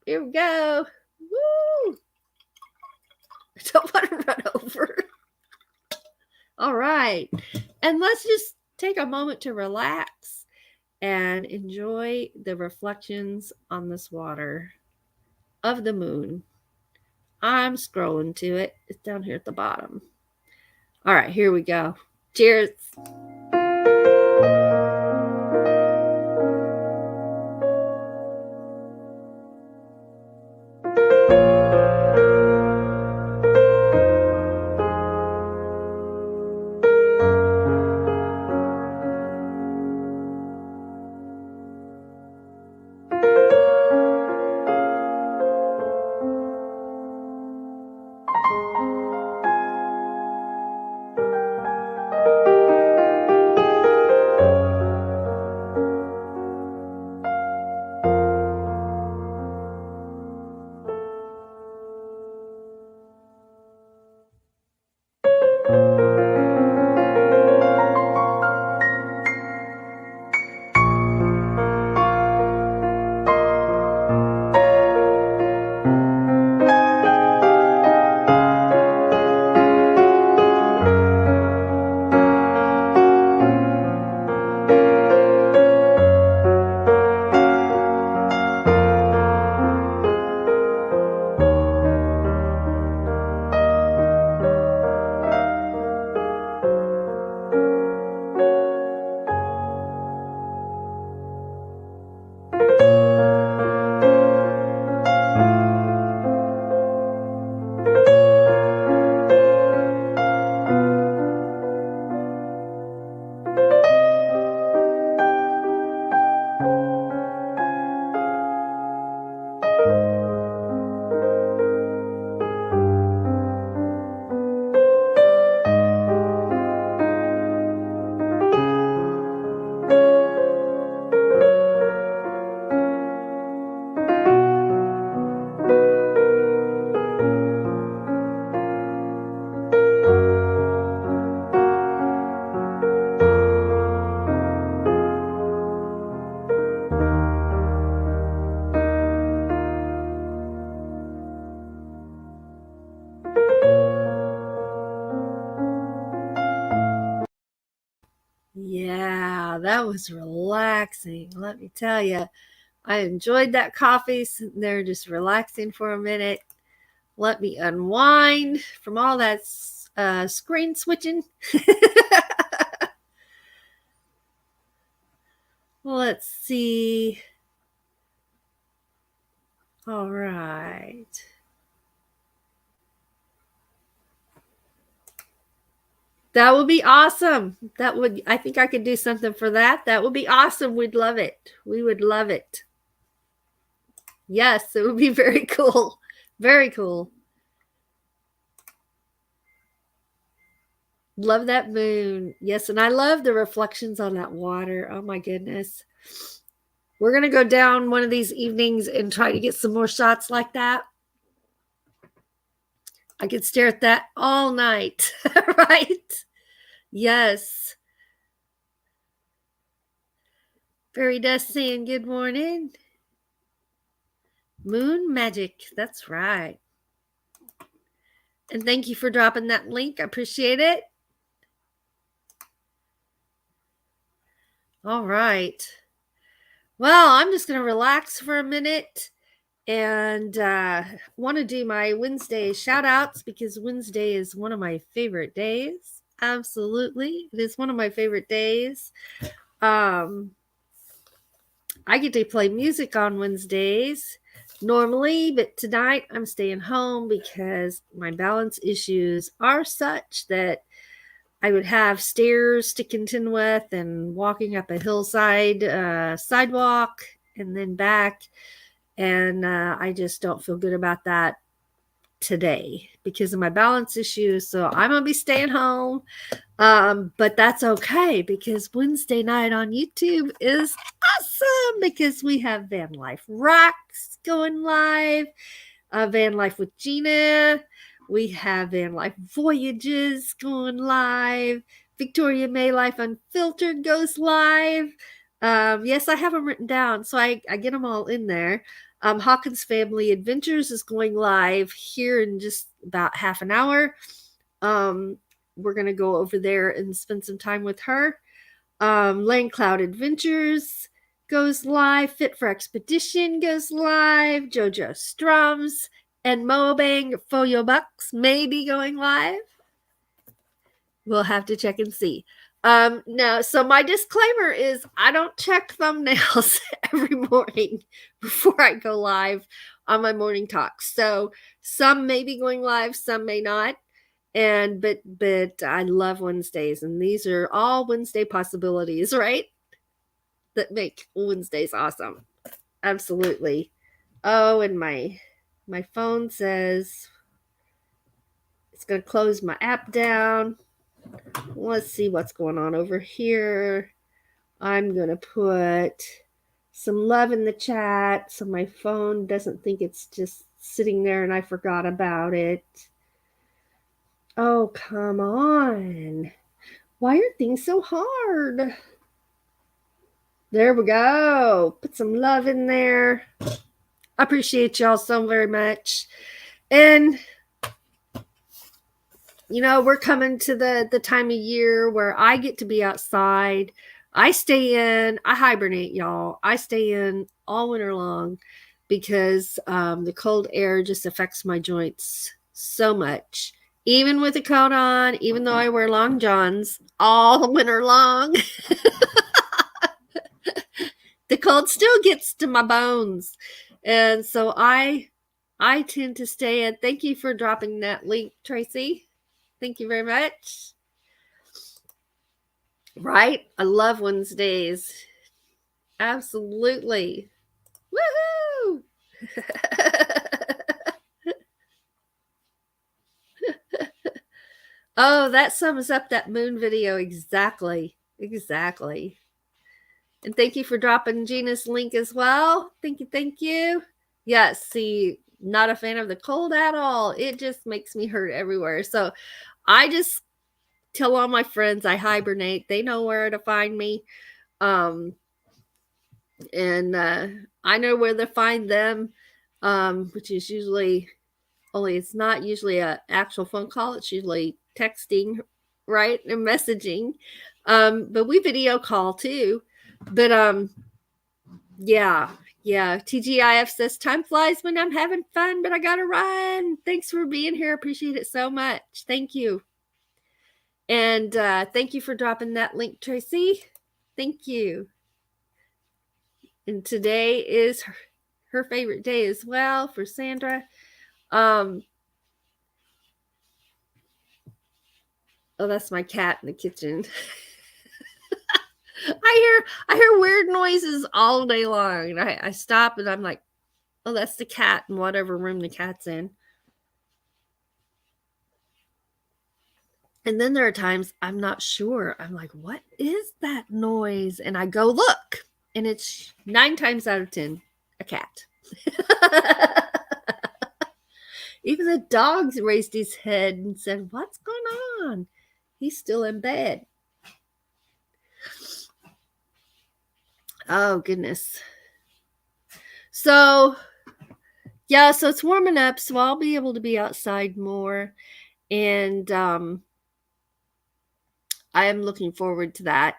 Here we go. Woo! I don't want to run over. All right. And let's just take a moment to relax and enjoy the reflections on this water of the moon. I'm scrolling to it. It's down here at the bottom. All right, here we go. Cheers. Yeah, that was relaxing. Let me tell you, I enjoyed that coffee. Sitting there just relaxing for a minute. Let me unwind from all that screen switching. Let's see. All right. That would be awesome. I think I could do something for that. That would be awesome. We'd love it. We would love it. Yes, it would be very cool. Very cool. Love that moon. Yes, and I love the reflections on that water. Oh my goodness. We're going to go down one of these evenings and try to get some more shots like that. I could stare at that all night, right? Yes. Fairy Dust saying good morning. Moon Magic. That's right. And thank you for dropping that link. I appreciate it. All right. Well, I'm just going to relax for a minute and want to do my Wednesday shout outs because Wednesday is one of my favorite days. Absolutely. It is one of my favorite days. I get to play music on Wednesdays normally, but tonight I'm staying home because my balance issues are such that I would have stairs to contend with and walking up a hillside sidewalk and then back. And I just don't feel good about that today because of my balance issues. So I'm going to be staying home. But that's okay because Wednesday night on YouTube is awesome because we have Van Life Rocks going live, Van Life with Gina. We have Van Life Voyages going live. Victoria May Life Unfiltered goes live. Yes, I have them written down, so I get them all in there. Hawkins Family Adventures is going live here in just about half an hour. We're going to go over there and spend some time with her. Lane Cloud Adventures goes live. Fit for Expedition goes live. JoJo Strums and Moabang Foyo Bucks may be going live. We'll have to check and see. No, so my disclaimer is I don't check thumbnails every morning before I go live on my morning talk. So some may be going live, some may not. And but I love Wednesdays, and these are all Wednesday possibilities, right? That make Wednesdays awesome. Absolutely. Oh, and my phone says it's going to close my app down. Let's see what's going on over here. I'm going to put some love in the chat so my phone doesn't think it's just sitting there and I forgot about it. Oh, come on. Why are things so hard? There we go. Put some love in there. I appreciate y'all so very much. And you know, we're coming to the time of year where I get to be outside. I stay in. I hibernate, y'all. I stay in all winter long because the cold air just affects my joints so much. Even with a coat on, even though I wear long johns all winter long, the cold still gets to my bones. And so I tend to stay in. Thank you for dropping that link, Tracy. Thank you very much. Right? I love Wednesdays. Absolutely. Woohoo! Oh, that sums up that moon video exactly. Exactly. And thank you for dropping Gina's link as well. Thank you. Thank you. Yes, see, not a fan of the cold at all. It just makes me hurt everywhere. So I just tell all my friends I hibernate. They know where to find me. And I know where to find them, which is usually it's not usually an actual phone call. It's usually texting, right? And messaging. But we video call too. But yeah. TGIF says time flies when I'm having fun, but I gotta run. Thanks for being here. Appreciate it so much. Thank you. And thank you for dropping that link, Tracy. Thank you. And today is her favorite day as well for Sandra. Oh, that's my cat in the kitchen. I hear weird noises all day long. And I stop and I'm like, oh, that's the cat in whatever room the cat's in. And then there are times I'm not sure. I'm like, what is that noise? And I go look, and it's 9 times out of 10 a cat. Even the dog raised his head and said, what's going on? He's still in bed. Oh, goodness. So, yeah, so it's warming up, so I'll be able to be outside more. And I am looking forward to that.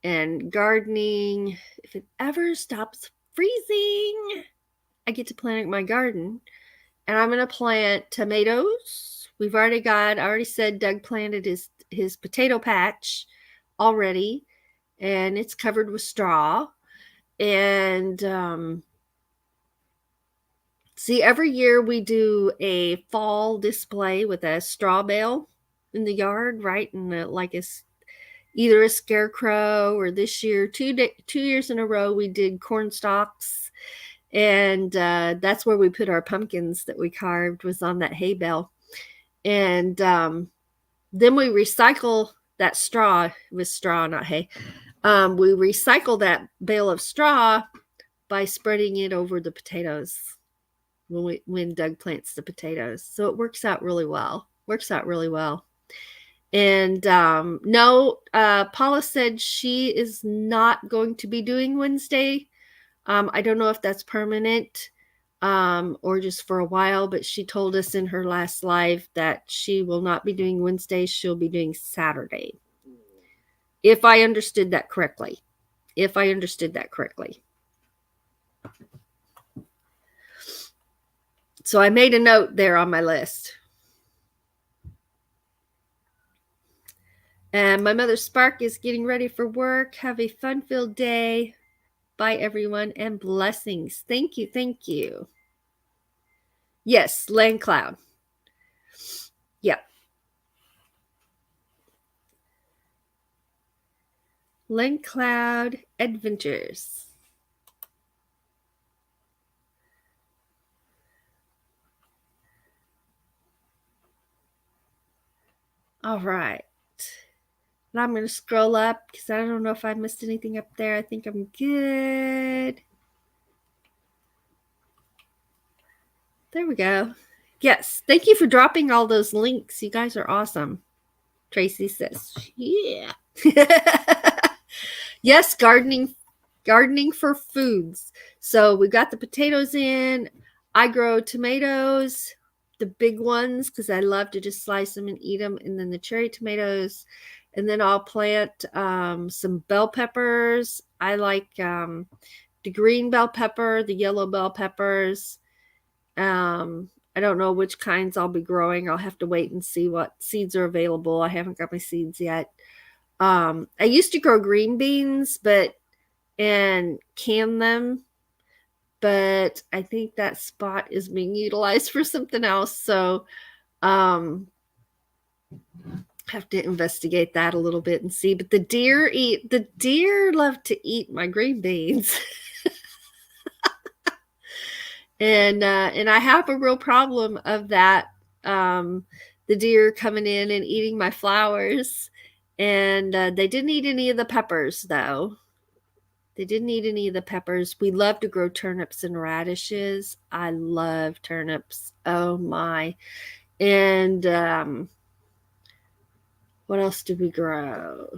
And gardening, if it ever stops freezing, I get to plant my garden. And I'm going to plant tomatoes. I already said Doug planted his potato patch already. And it's covered with straw. And see, every year we do a fall display with a straw bale. in the yard, right? And like either a scarecrow, or this year, 2 years in a row, we did corn stalks. And that's where we put our pumpkins that we carved, was on that hay bale. And then we recycle that straw. It was straw, not hay. We recycle that bale of straw by spreading it over the potatoes when Doug plants the potatoes. So it works out really well. And no, Paula said she is not going to be doing Wednesday. I don't know if that's permanent or just for a while, but she told us in her last live that she will not be doing Wednesday. She'll be doing Saturday. If I understood that correctly. So I made a note there on my list. And my mother Spark is getting ready for work. Have a fun-filled day. Bye, everyone, and blessings. Thank you. Yes, Land Cloud. Yep. Land Cloud Adventures. All right. And I'm going to scroll up because I don't know if I missed anything up there. I think I'm good. There we go. Yes. Thank you for dropping all those links. You guys are awesome. Tracy says, yeah. Yes, gardening for foods. So we got the potatoes in. I grow tomatoes, the big ones, because I love to just slice them and eat them. And then the cherry tomatoes. And then I'll plant some bell peppers. I like the green bell pepper, the yellow bell peppers. I don't know which kinds I'll be growing. I'll have to wait and see what seeds are available. I haven't got my seeds yet. I used to grow green beans, and can them, but I think that spot is being utilized for something else. So, have to investigate that a little bit and see. But the deer love to eat my green beans. And I have a real problem of that. The deer coming in and eating my flowers. And they didn't eat any of the peppers, though. They didn't eat any of the peppers. We love to grow turnips and radishes. I love turnips. Oh, my. And what else do we grow?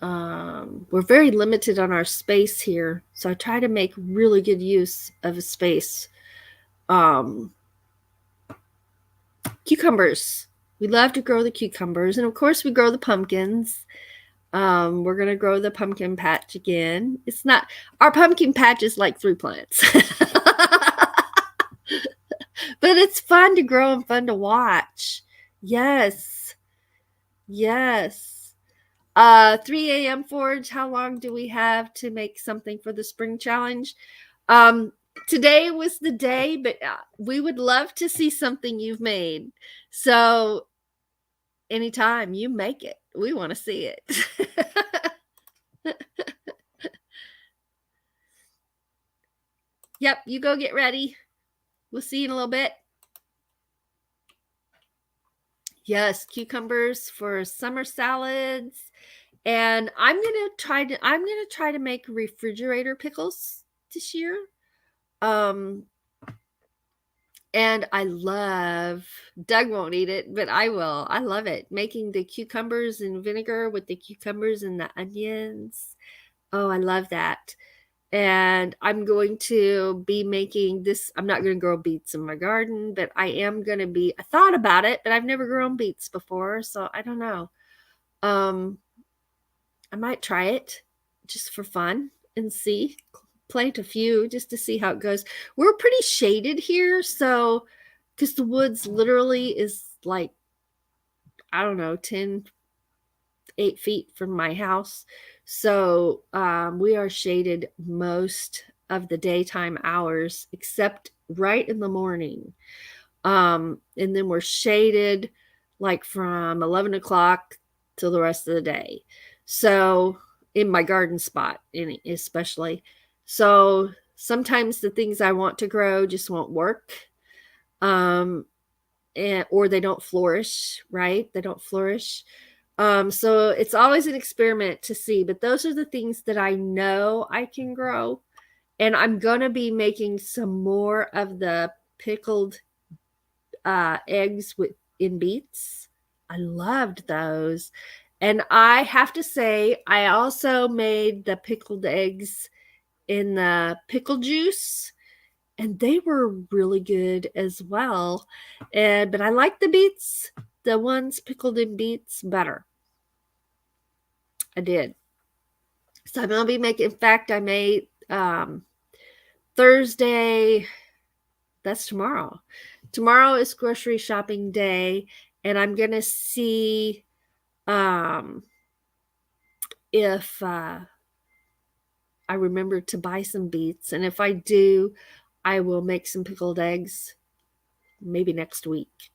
We're very limited on our space here, so I try to make really good use of a space. Cucumbers. We love to grow the cucumbers, and of course we grow the pumpkins. We're going to grow the pumpkin patch again. It's not, our pumpkin patch is like 3 plants. But it's fun to grow and fun to watch. Yes. 3 a.m. Forge, how long do we have to make something for the spring challenge? Today was the day, but we would love to see something you've made. So anytime you make it, we want to see it. Yep, you go get ready. We'll see you in a little bit. Yes, cucumbers for summer salads. And I'm gonna try to make refrigerator pickles this year. And I love, Doug won't eat it, but I will. I love it. Making the cucumbers and vinegar with the cucumbers and the onions. Oh, I love that. And I'm going to be making this. I'm not going to grow beets in my garden, but I thought about it, but I've never grown beets before. So I don't know. I might try it just for fun and see. Plant a few just to see how it goes. We're pretty shaded here, so because the woods literally is like, I don't know, 8 feet from my house. So we are shaded most of the daytime hours, except right in the morning. And then we're shaded like from 11 o'clock till the rest of the day. So in my garden spot, especially. So sometimes the things I want to grow just won't work. Or they don't flourish, right? They don't flourish. So it's always an experiment to see, but those are the things that I know I can grow. And I'm going to be making some more of the pickled eggs in beets. I loved those. And I have to say, I also made the pickled eggs in the pickle juice, and they were really good as well. But I like the beets, the ones pickled in beets, better. I did. So I'm gonna be making. In fact, I made Thursday. That's tomorrow. Tomorrow is grocery shopping day, and I'm gonna see if I remember to buy some beets, and if I do, I will make some pickled eggs maybe next week.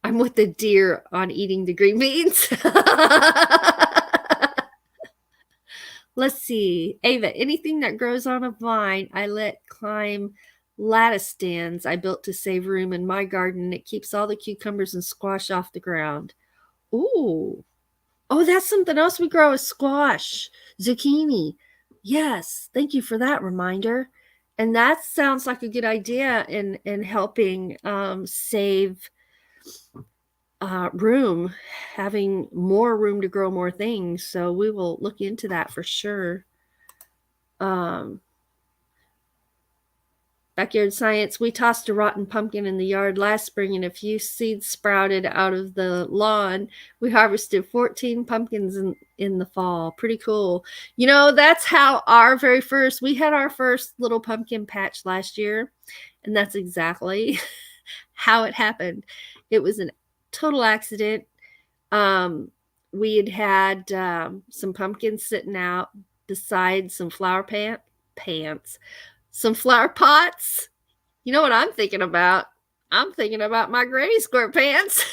I'm with the deer on eating the green beans. Let's see. Ava, anything that grows on a vine, I let climb lattice stands I built to save room in my garden. It keeps all the cucumbers and squash off the ground. Ooh. Oh, that's something else we grow is squash, zucchini. Yes, thank you for that reminder. And that sounds like a good idea in helping save room, having more room to grow more things. So we will look into that for sure. Backyard science, we tossed a rotten pumpkin in the yard last spring and a few seeds sprouted out of the lawn. We harvested 14 pumpkins in the fall. Pretty cool. You know, that's how we had our first little pumpkin patch last year, and that's exactly how it happened. It was a total accident. We had some pumpkins sitting out beside some flower some flower pots. You know what I'm thinking about? I'm thinking about my granny square pants.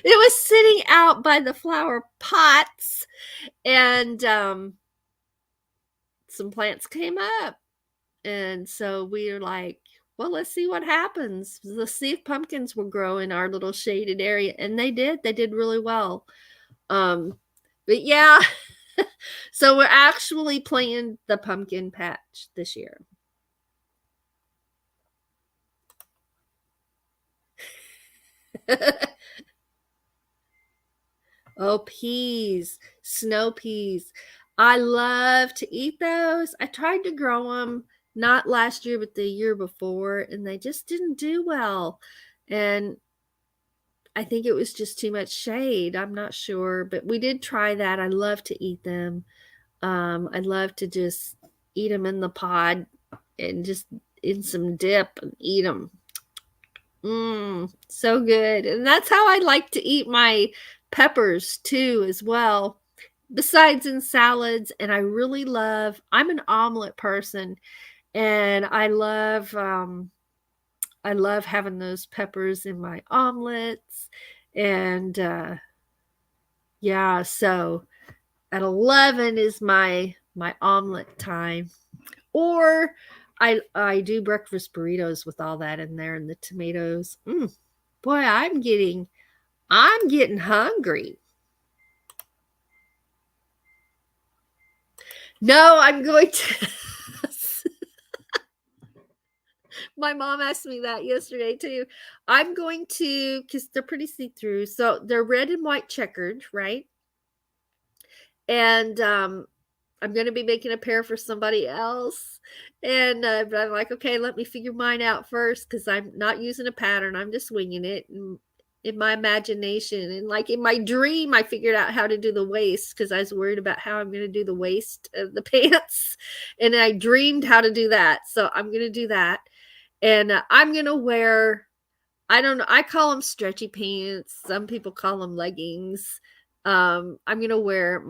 It was sitting out by the flower pots, and some plants came up. And so we were like, well, let's see what happens. Let's see if pumpkins will grow in our little shaded area. And they did. They did really well. But yeah, so we're actually playing the pumpkin patch this year. Oh, peas, snow peas. I love to eat those. I tried to grow them not last year, but the year before, and they just didn't do well. And I think it was just too much shade. I'm not sure, but we did try that. I love to eat them. I love to just eat them in the pod and just in some dip and eat them. So good. And that's how I like to eat my peppers too, as well. Besides in salads, and I'm an omelet person, and I love having those peppers in my omelets. And yeah, so at 11 is my omelet time. Or I do breakfast burritos with all that in there and the tomatoes. Boy, I'm getting hungry. No, I'm going to. My mom asked me that yesterday too. I'm going to, because they're pretty see-through. So they're red and white checkered, right? And I'm going to be making a pair for somebody else. And but I'm like, okay, let me figure mine out first, because I'm not using a pattern. I'm just winging it. And in my imagination, and like in my dream, I figured out how to do the waist, because I was worried about how I'm going to do the waist of the pants. And I dreamed how to do that. So I'm going to do that. And I'm going to wear, I don't know, I call them stretchy pants. Some people call them leggings. I'm going to wear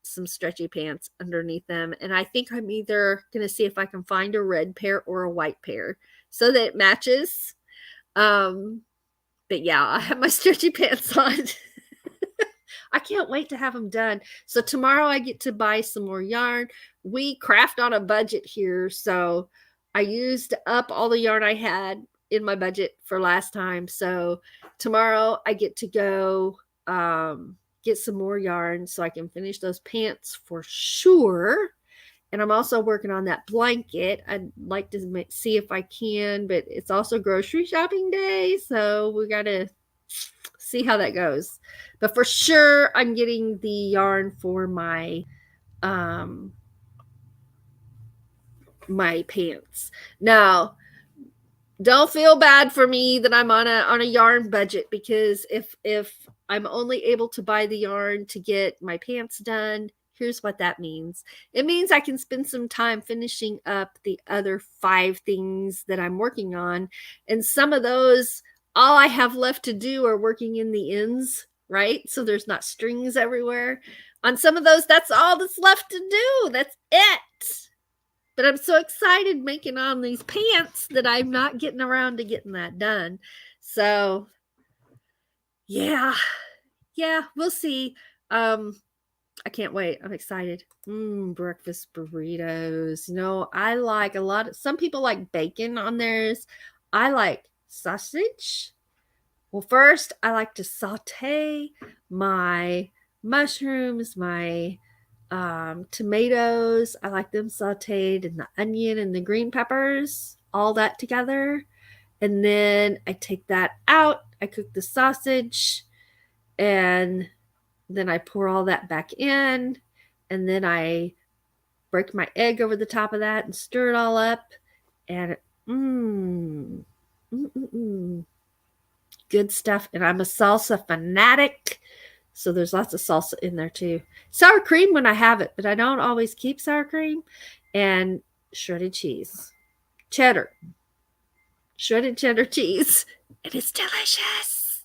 some stretchy pants underneath them. And I think I'm either going to see if I can find a red pair or a white pair so that it matches. But yeah, I have my stretchy pants on. I can't wait to have them done. So tomorrow I get to buy some more yarn. We craft on a budget here. So I used up all the yarn I had in my budget for last time. So tomorrow I get to go get some more yarn so I can finish those pants for sure. And I'm also working on that blanket. I'd like to see if I can, but it's also grocery shopping day. So we got to see how that goes. But for sure, I'm getting the yarn for my my pants. Now, don't feel bad for me that I'm on a yarn budget, because if I'm only able to buy the yarn to get my pants done, here's what that means. It means I can spend some time finishing up the other 5 things that I'm working on. And some of those, all I have left to do are working in the ends, right? So there's not strings everywhere. On some of those, that's all that's left to do. That's it. But I'm so excited making on these pants that I'm not getting around to getting that done. So yeah, we'll see. I can't wait. I'm excited. Breakfast burritos. I like some people like bacon on theirs. I like sausage. Well, first, I like to saute my mushrooms, my tomatoes. I like them sauteed, and the onion and the green peppers, all that together. And then I take that out. I cook the sausage, and then I pour all that back in, and then I break my egg over the top of that and stir it all up. And good stuff. And I'm a salsa fanatic, so there's lots of salsa in there too. Sour cream when I have it, but I don't always keep sour cream. And shredded cheese, shredded cheddar cheese, and it's delicious.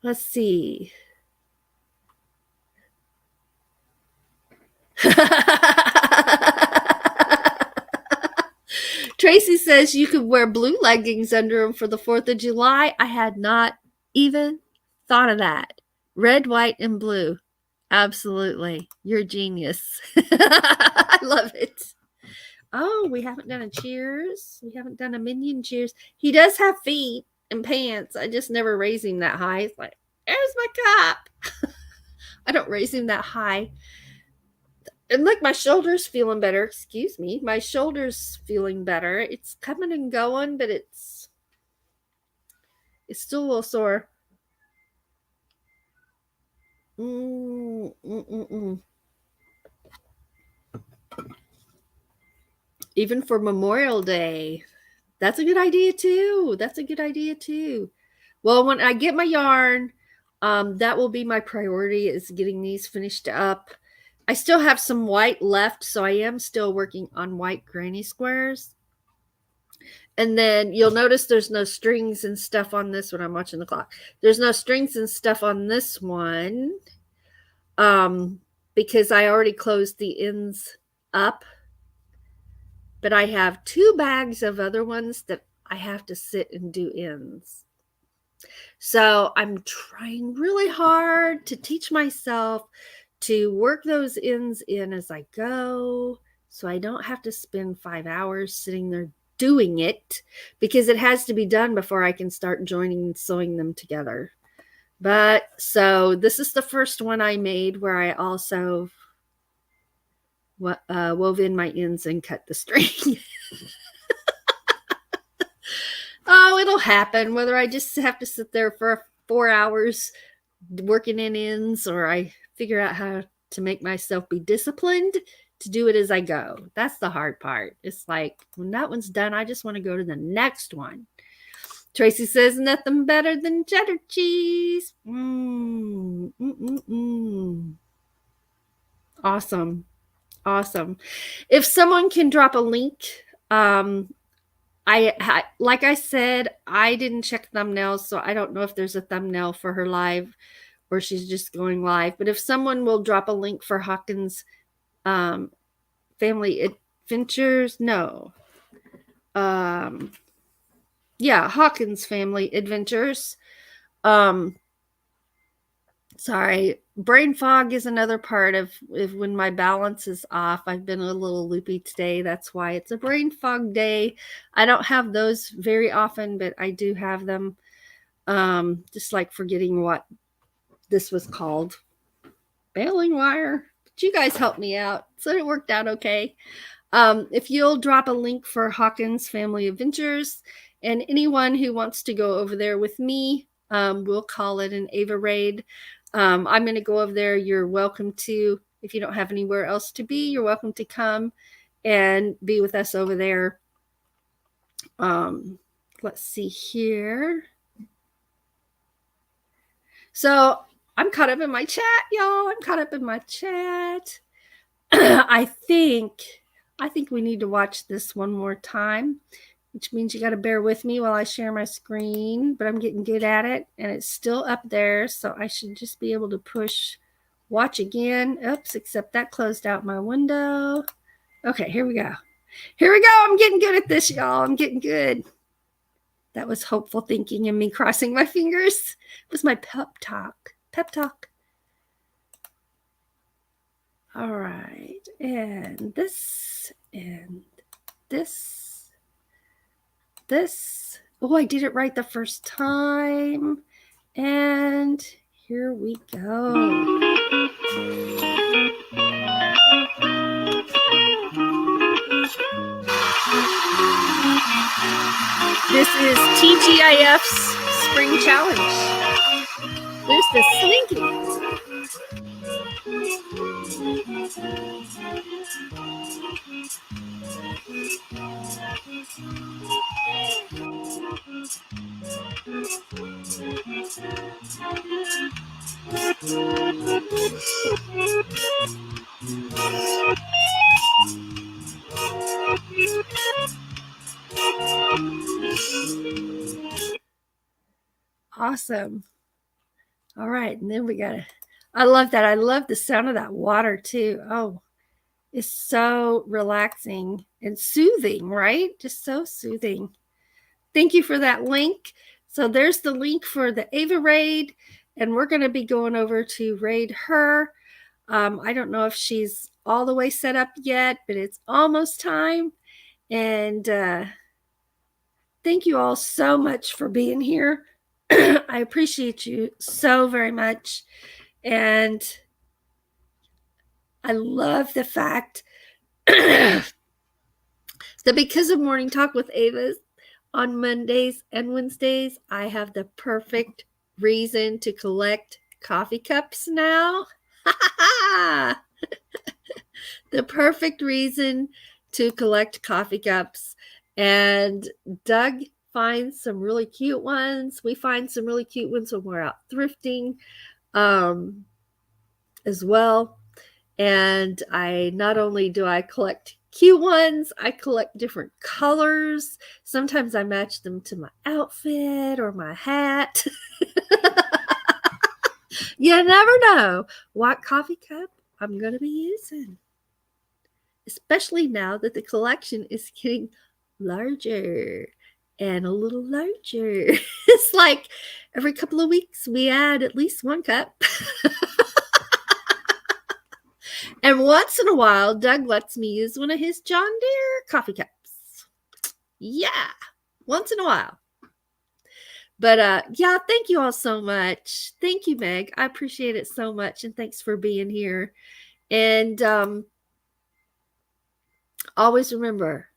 Let's see. Tracy says you could wear blue leggings under them for the 4th of July. I had not even thought of that. Red, white, and blue. Absolutely. You're a genius. I love it. Oh, we haven't done a cheers. We haven't done a minion cheers. He does have feet and pants. I just never raise him that high. It's like, there's my cup. I don't raise him that high. And look, my shoulder's feeling better. Excuse me. My shoulder's feeling better. It's coming and going, but it's still a little sore. Even for Memorial Day. That's a good idea too. Well, when I get my yarn, that will be my priority, is getting these finished up. I still have some white left, so I am still working on white granny squares. And then you'll notice there's no strings and stuff on this one. I'm watching the clock. There's no strings and stuff on this one, because I already closed the ends up. But I have 2 bags of other ones that I have to sit and do ends. So I'm trying really hard to teach myself to work those ends in as I go, so I don't have to spend 5 hours sitting there doing it, because it has to be done before I can start joining and sewing them together. But so this is the first one I made where I also wove in my ends and cut the string. Oh, it'll happen, whether I just have to sit there for 4 hours working in ends, or I figure out how to make myself be disciplined to do it as I go. That's the hard part. It's like, when that one's done, I just want to go to the next one. Tracy says nothing better than cheddar cheese. Awesome. If someone can drop a link like I said, I didn't check thumbnails, so I don't know if there's a thumbnail for her live or she's just going live. But if someone will drop a link for Hawkins Family Adventures, Hawkins Family Adventures. Sorry, brain fog is another part of when my balance is off. I've been a little loopy today. That's why it's a brain fog day. I don't have those very often, but I do have them. Just like forgetting what this was called. Baling wire. But you guys helped me out, so it worked out okay. If you'll drop a link for Hawkins Family Adventures, and anyone who wants to go over there with me, we'll call it an Ava raid. I'm going to go over there. You're welcome to, if you don't have anywhere else to be, you're welcome to come and be with us over there. Let's see here. So I'm caught up in my chat, y'all. I'm caught up in my chat. I think we need to watch this one more time, which means you got to bear with me while I share my screen, but I'm getting good at it, and it's still up there, so I should just be able to push watch again. Oops, except that closed out my window. Okay, here we go. I'm getting good at this, y'all. I'm getting good. That was hopeful thinking and me crossing my fingers. It was my pep talk. All right, and this. Oh, I did it right the first time. And here we go. This is TGIF's Spring Challenge. There's the slinky. Awesome. All right, and then we got to, I love that. I love the sound of that water too. Oh, it's so relaxing and soothing, right? Just so soothing. Thank you for that link. So there's the link for the Ava raid, and we're going to be going over to raid her. I don't know if she's all the way set up yet, but it's almost time. And thank you all so much for being here. I appreciate you so very much. And I love the fact that because of Morning Talk with Ava's on Mondays and Wednesdays, I have the perfect reason to collect coffee cups now. The perfect reason to collect coffee cups. And Doug finds some really cute ones. We find some really cute ones when we're out thrifting as well. And I not only do I collect cute ones, I collect different colors. Sometimes I match them to my outfit or my hat. You never know what coffee cup I'm going to be using, especially now that the collection is getting larger and a little larger. It's like every couple of weeks we add at least one cup. And once in a while, Doug lets me use one of his John Deere coffee cups. Yeah, once in a while. But yeah, thank you all so much. Thank you, Meg. I appreciate it so much. And thanks for being here. And always remember,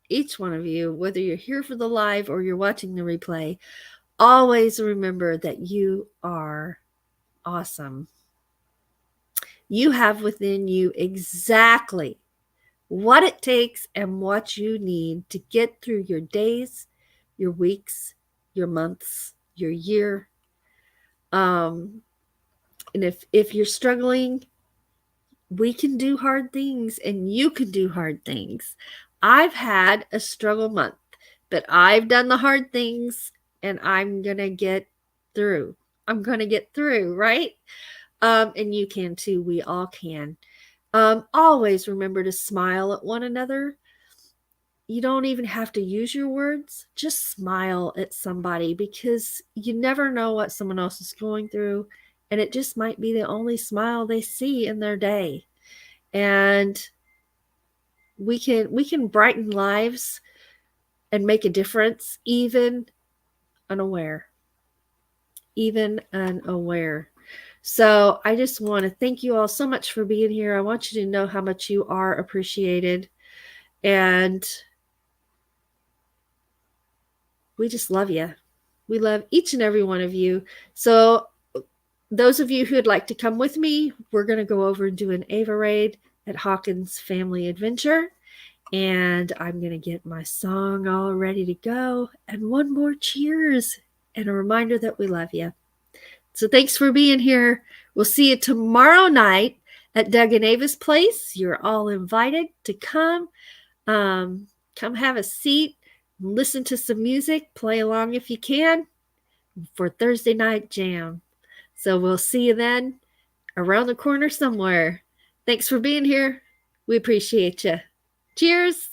each one of you, whether you're here for the live or you're watching the replay, always remember that you are awesome. You have within you exactly what it takes and what you need to get through your days, your weeks, your months, your year. And if you're struggling, we can do hard things and you can do hard things. I've had a struggle month, but I've done the hard things and I'm going to get through. I'm going to get through, right? And you can too. We all can. Always remember to smile at one another. You don't even have to use your words. Just smile at somebody because you never know what someone else is going through. And it just might be the only smile they see in their day. And we can brighten lives and make a difference even unaware. Even unaware. So I just want to thank you all so much for being here. I want you to know how much you are appreciated. And we just love you. We love each and every one of you. So those of you who would like to come with me, we're going to go over and do an Ava raid at Hawkins Family Adventure. And I'm going to get my song all ready to go. And one more cheers and a reminder that we love you. So thanks for being here. We'll see you tomorrow night at Doug and Ava's place. You're all invited to come. Come have a seat, listen to some music, play along if you can for Thursday night jam. So we'll see you then around the corner somewhere. Thanks for being here. We appreciate you. Cheers.